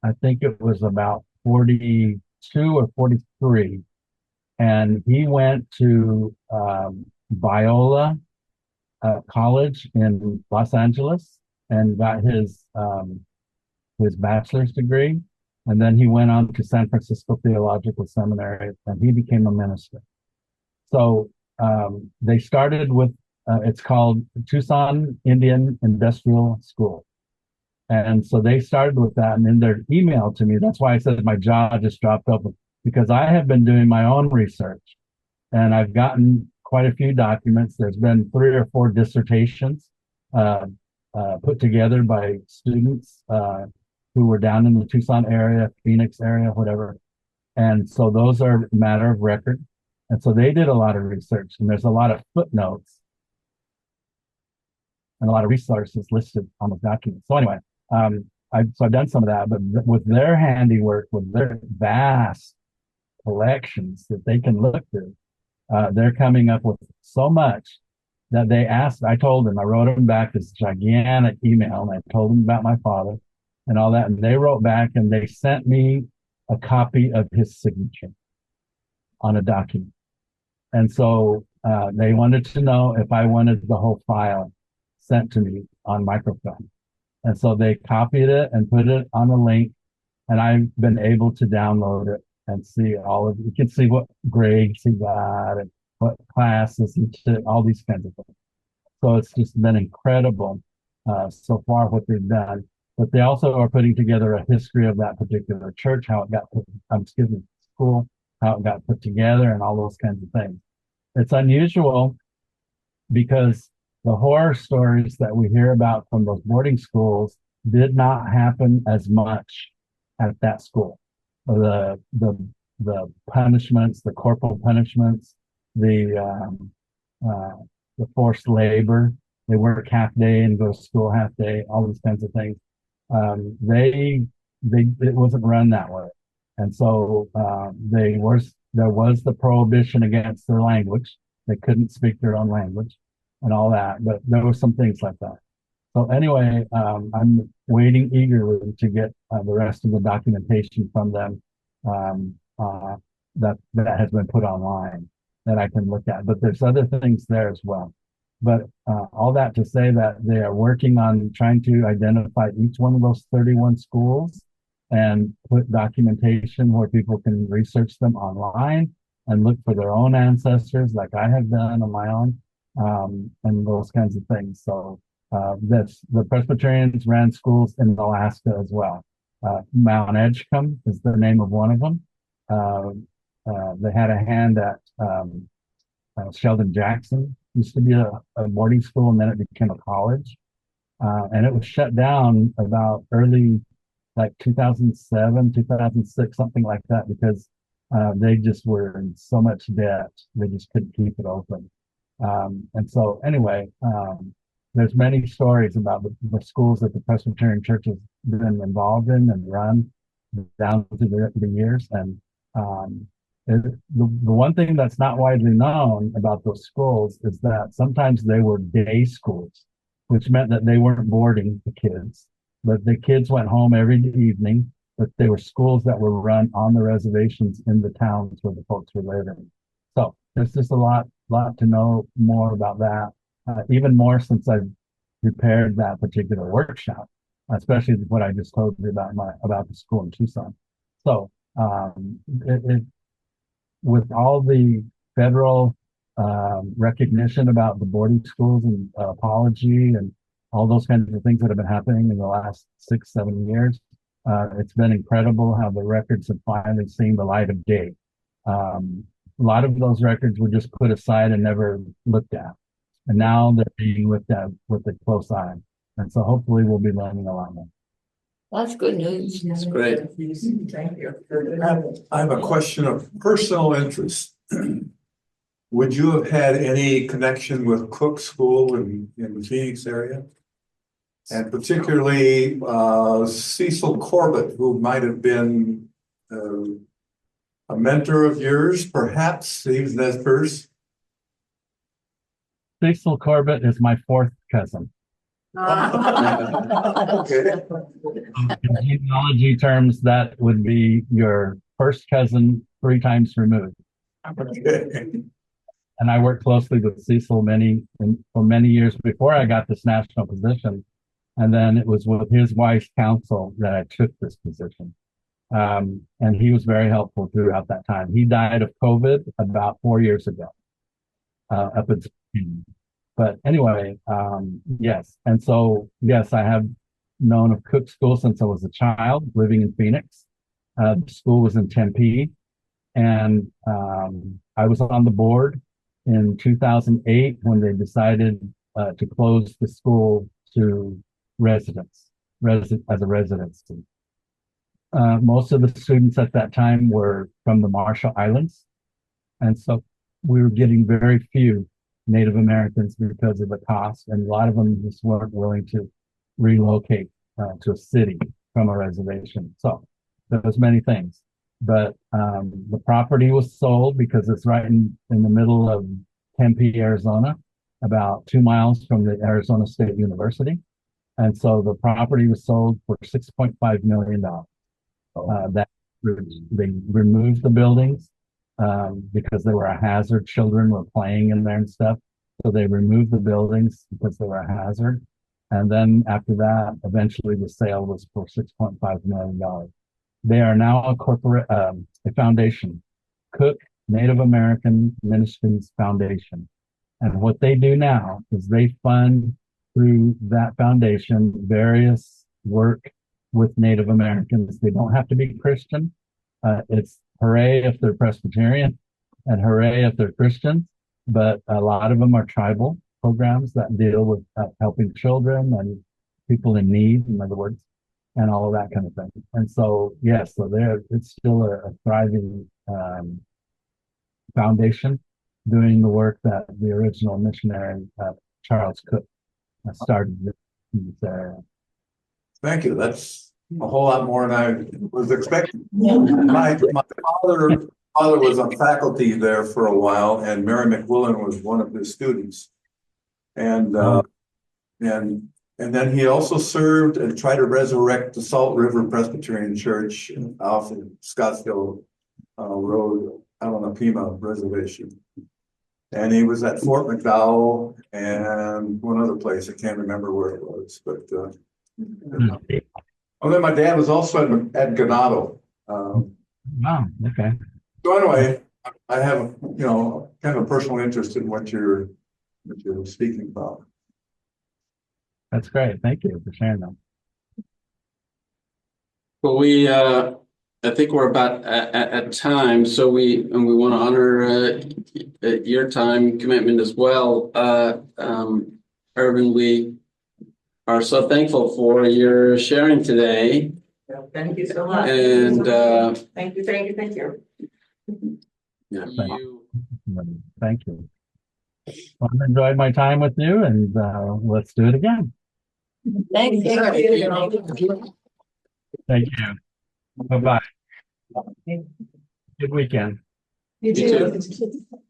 I think it was about 42 or 43, and he went to Biola College in Los Angeles and got his bachelor's degree, and then he went on to San Francisco Theological Seminary, and he became a minister. So they started with it's called Tucson Indian Industrial School, and so they started with that. And in their email to me, that's why I said my jaw just dropped open, because I have been doing my own research, and I've gotten quite a few documents. There's been 3 or 4 dissertations put together by students who were down in the Tucson area, Phoenix area, whatever. And so those are a matter of record. And so they did a lot of research, and there's a lot of footnotes and a lot of resources listed on the document. So anyway, I've done some of that, but with their handiwork, with their vast collections that they can look through, they're coming up with so much that they asked. I told them, I wrote them back this gigantic email, and I told them about my father and all that. And they wrote back, and they sent me a copy of his signature on a document. And so they wanted to know if I wanted the whole file sent to me on microfilm. And so they copied it and put it on a link, and I've been able to download it and see you can see what grades he got and what classes he took, all these kinds of things. So it's just been incredible so far what they've done. But they also are putting together a history of that particular church, how it got put, school, how it got put together, and all those kinds of things. It's unusual because the horror stories that we hear about from those boarding schools did not happen as much at that school. The punishments, the corporal punishments, the forced labor, they work half day and go to school half day, all these kinds of things. It wasn't run that way. And so there was the prohibition against their language. They couldn't speak their own language and all that, but there were some things like that. So anyway, I'm waiting eagerly to get the rest of the documentation from them that has been put online that I can look at. But there's other things there as well. But all that to say that they are working on trying to identify each one of those 31 schools and put documentation where people can research them online and look for their own ancestors, like I have done on my own, and those kinds of things. So the Presbyterians ran schools in Alaska as well. Mount Edgecombe is the name of one of them. They had a hand at Sheldon Jackson. Used to be a boarding school, and then it became a college. And it was shut down about early, like 2007, 2006, something like that, because they just were in so much debt. They just couldn't keep it open. And so anyway, there's many stories about the schools that the Presbyterian Church has been involved in and run down through the years. And The one thing that's not widely known about those schools is that sometimes they were day schools, which meant that they weren't boarding the kids, but the kids went home every evening, but they were schools that were run on the reservations in the towns where the folks were living. So there's just a lot to know more about that, even more since I've prepared that particular workshop, especially what I just told you about the school in Tucson. So with all the federal recognition about the boarding schools and apology and all those kinds of things that have been happening in the last 6-7 years, it's been incredible how the records have finally seen the light of day. A lot of those records were just put aside and never looked at. And now they're being looked at with a close eye. And so hopefully we'll be learning a lot more. That's good news. That's great. Thank you. I have a question of personal interest. Would you have had any connection with Cook School in the Phoenix area? And particularly Cecil Corbett, who might have been a mentor of yours, perhaps, even as first. Cecil Corbett is my fourth cousin. Okay. In genealogy terms, that would be your first cousin 3 times removed. Okay. And I worked closely with Cecil for many years before I got this national position. And then it was with his wife's counsel that I took this position. And he was very helpful throughout that time. He died of COVID about 4 years ago, up in Spain. But anyway, yes. And so, yes, I have known of Cook School since I was a child living in Phoenix. The school was in Tempe. And I was on the board in 2008 when they decided to close the school to residents as a residency. Most of the students at that time were from the Marshall Islands. And so we were getting very few Native Americans because of the cost. And a lot of them just weren't willing to relocate to a city from a reservation. So there was many things. But the property was sold because it's right in the middle of Tempe, Arizona, about 2 miles from the Arizona State University. And so the property was sold for $6.5 million. They removed the buildings because they were a hazard. Children were playing in there and stuff. So they removed the buildings because they were a hazard. And then after that, eventually the sale was for $6.5 million. They are now a foundation, Cook Native American Ministries Foundation. And what they do now is they fund through that foundation various work with Native Americans. They don't have to be Christian. It's hooray if they're Presbyterian and hooray if they're Christian. But a lot of them are tribal programs that deal with helping children and people in need, in other words, and all of that kind of thing. And so, yes, so it's still a thriving foundation doing the work that the original missionary, Charles Cook, started in this area. Thank you. That's a whole lot more than I was expecting. My father was on faculty there for a while, and Mary McWillan was one of his students. And then he also served and tried to resurrect the Salt River Presbyterian Church off in Scottsdale Road out on the Pima Reservation. And he was at Fort McDowell and one other place. I can't remember where it was, but then my dad was also at Ganado. Wow, okay. So anyway, I have, kind of a personal interest in what you're speaking about. That's great. Thank you for sharing that. Well, I think we're about at time, so we want to honor your time commitment as well. Irvin, we are so thankful for your sharing today. Thank you so much. And Thank you. yeah, Thank you. Well, I enjoyed my time with you, and let's do it again. Thank you. Thank you. Bye-bye. Good weekend. You You too.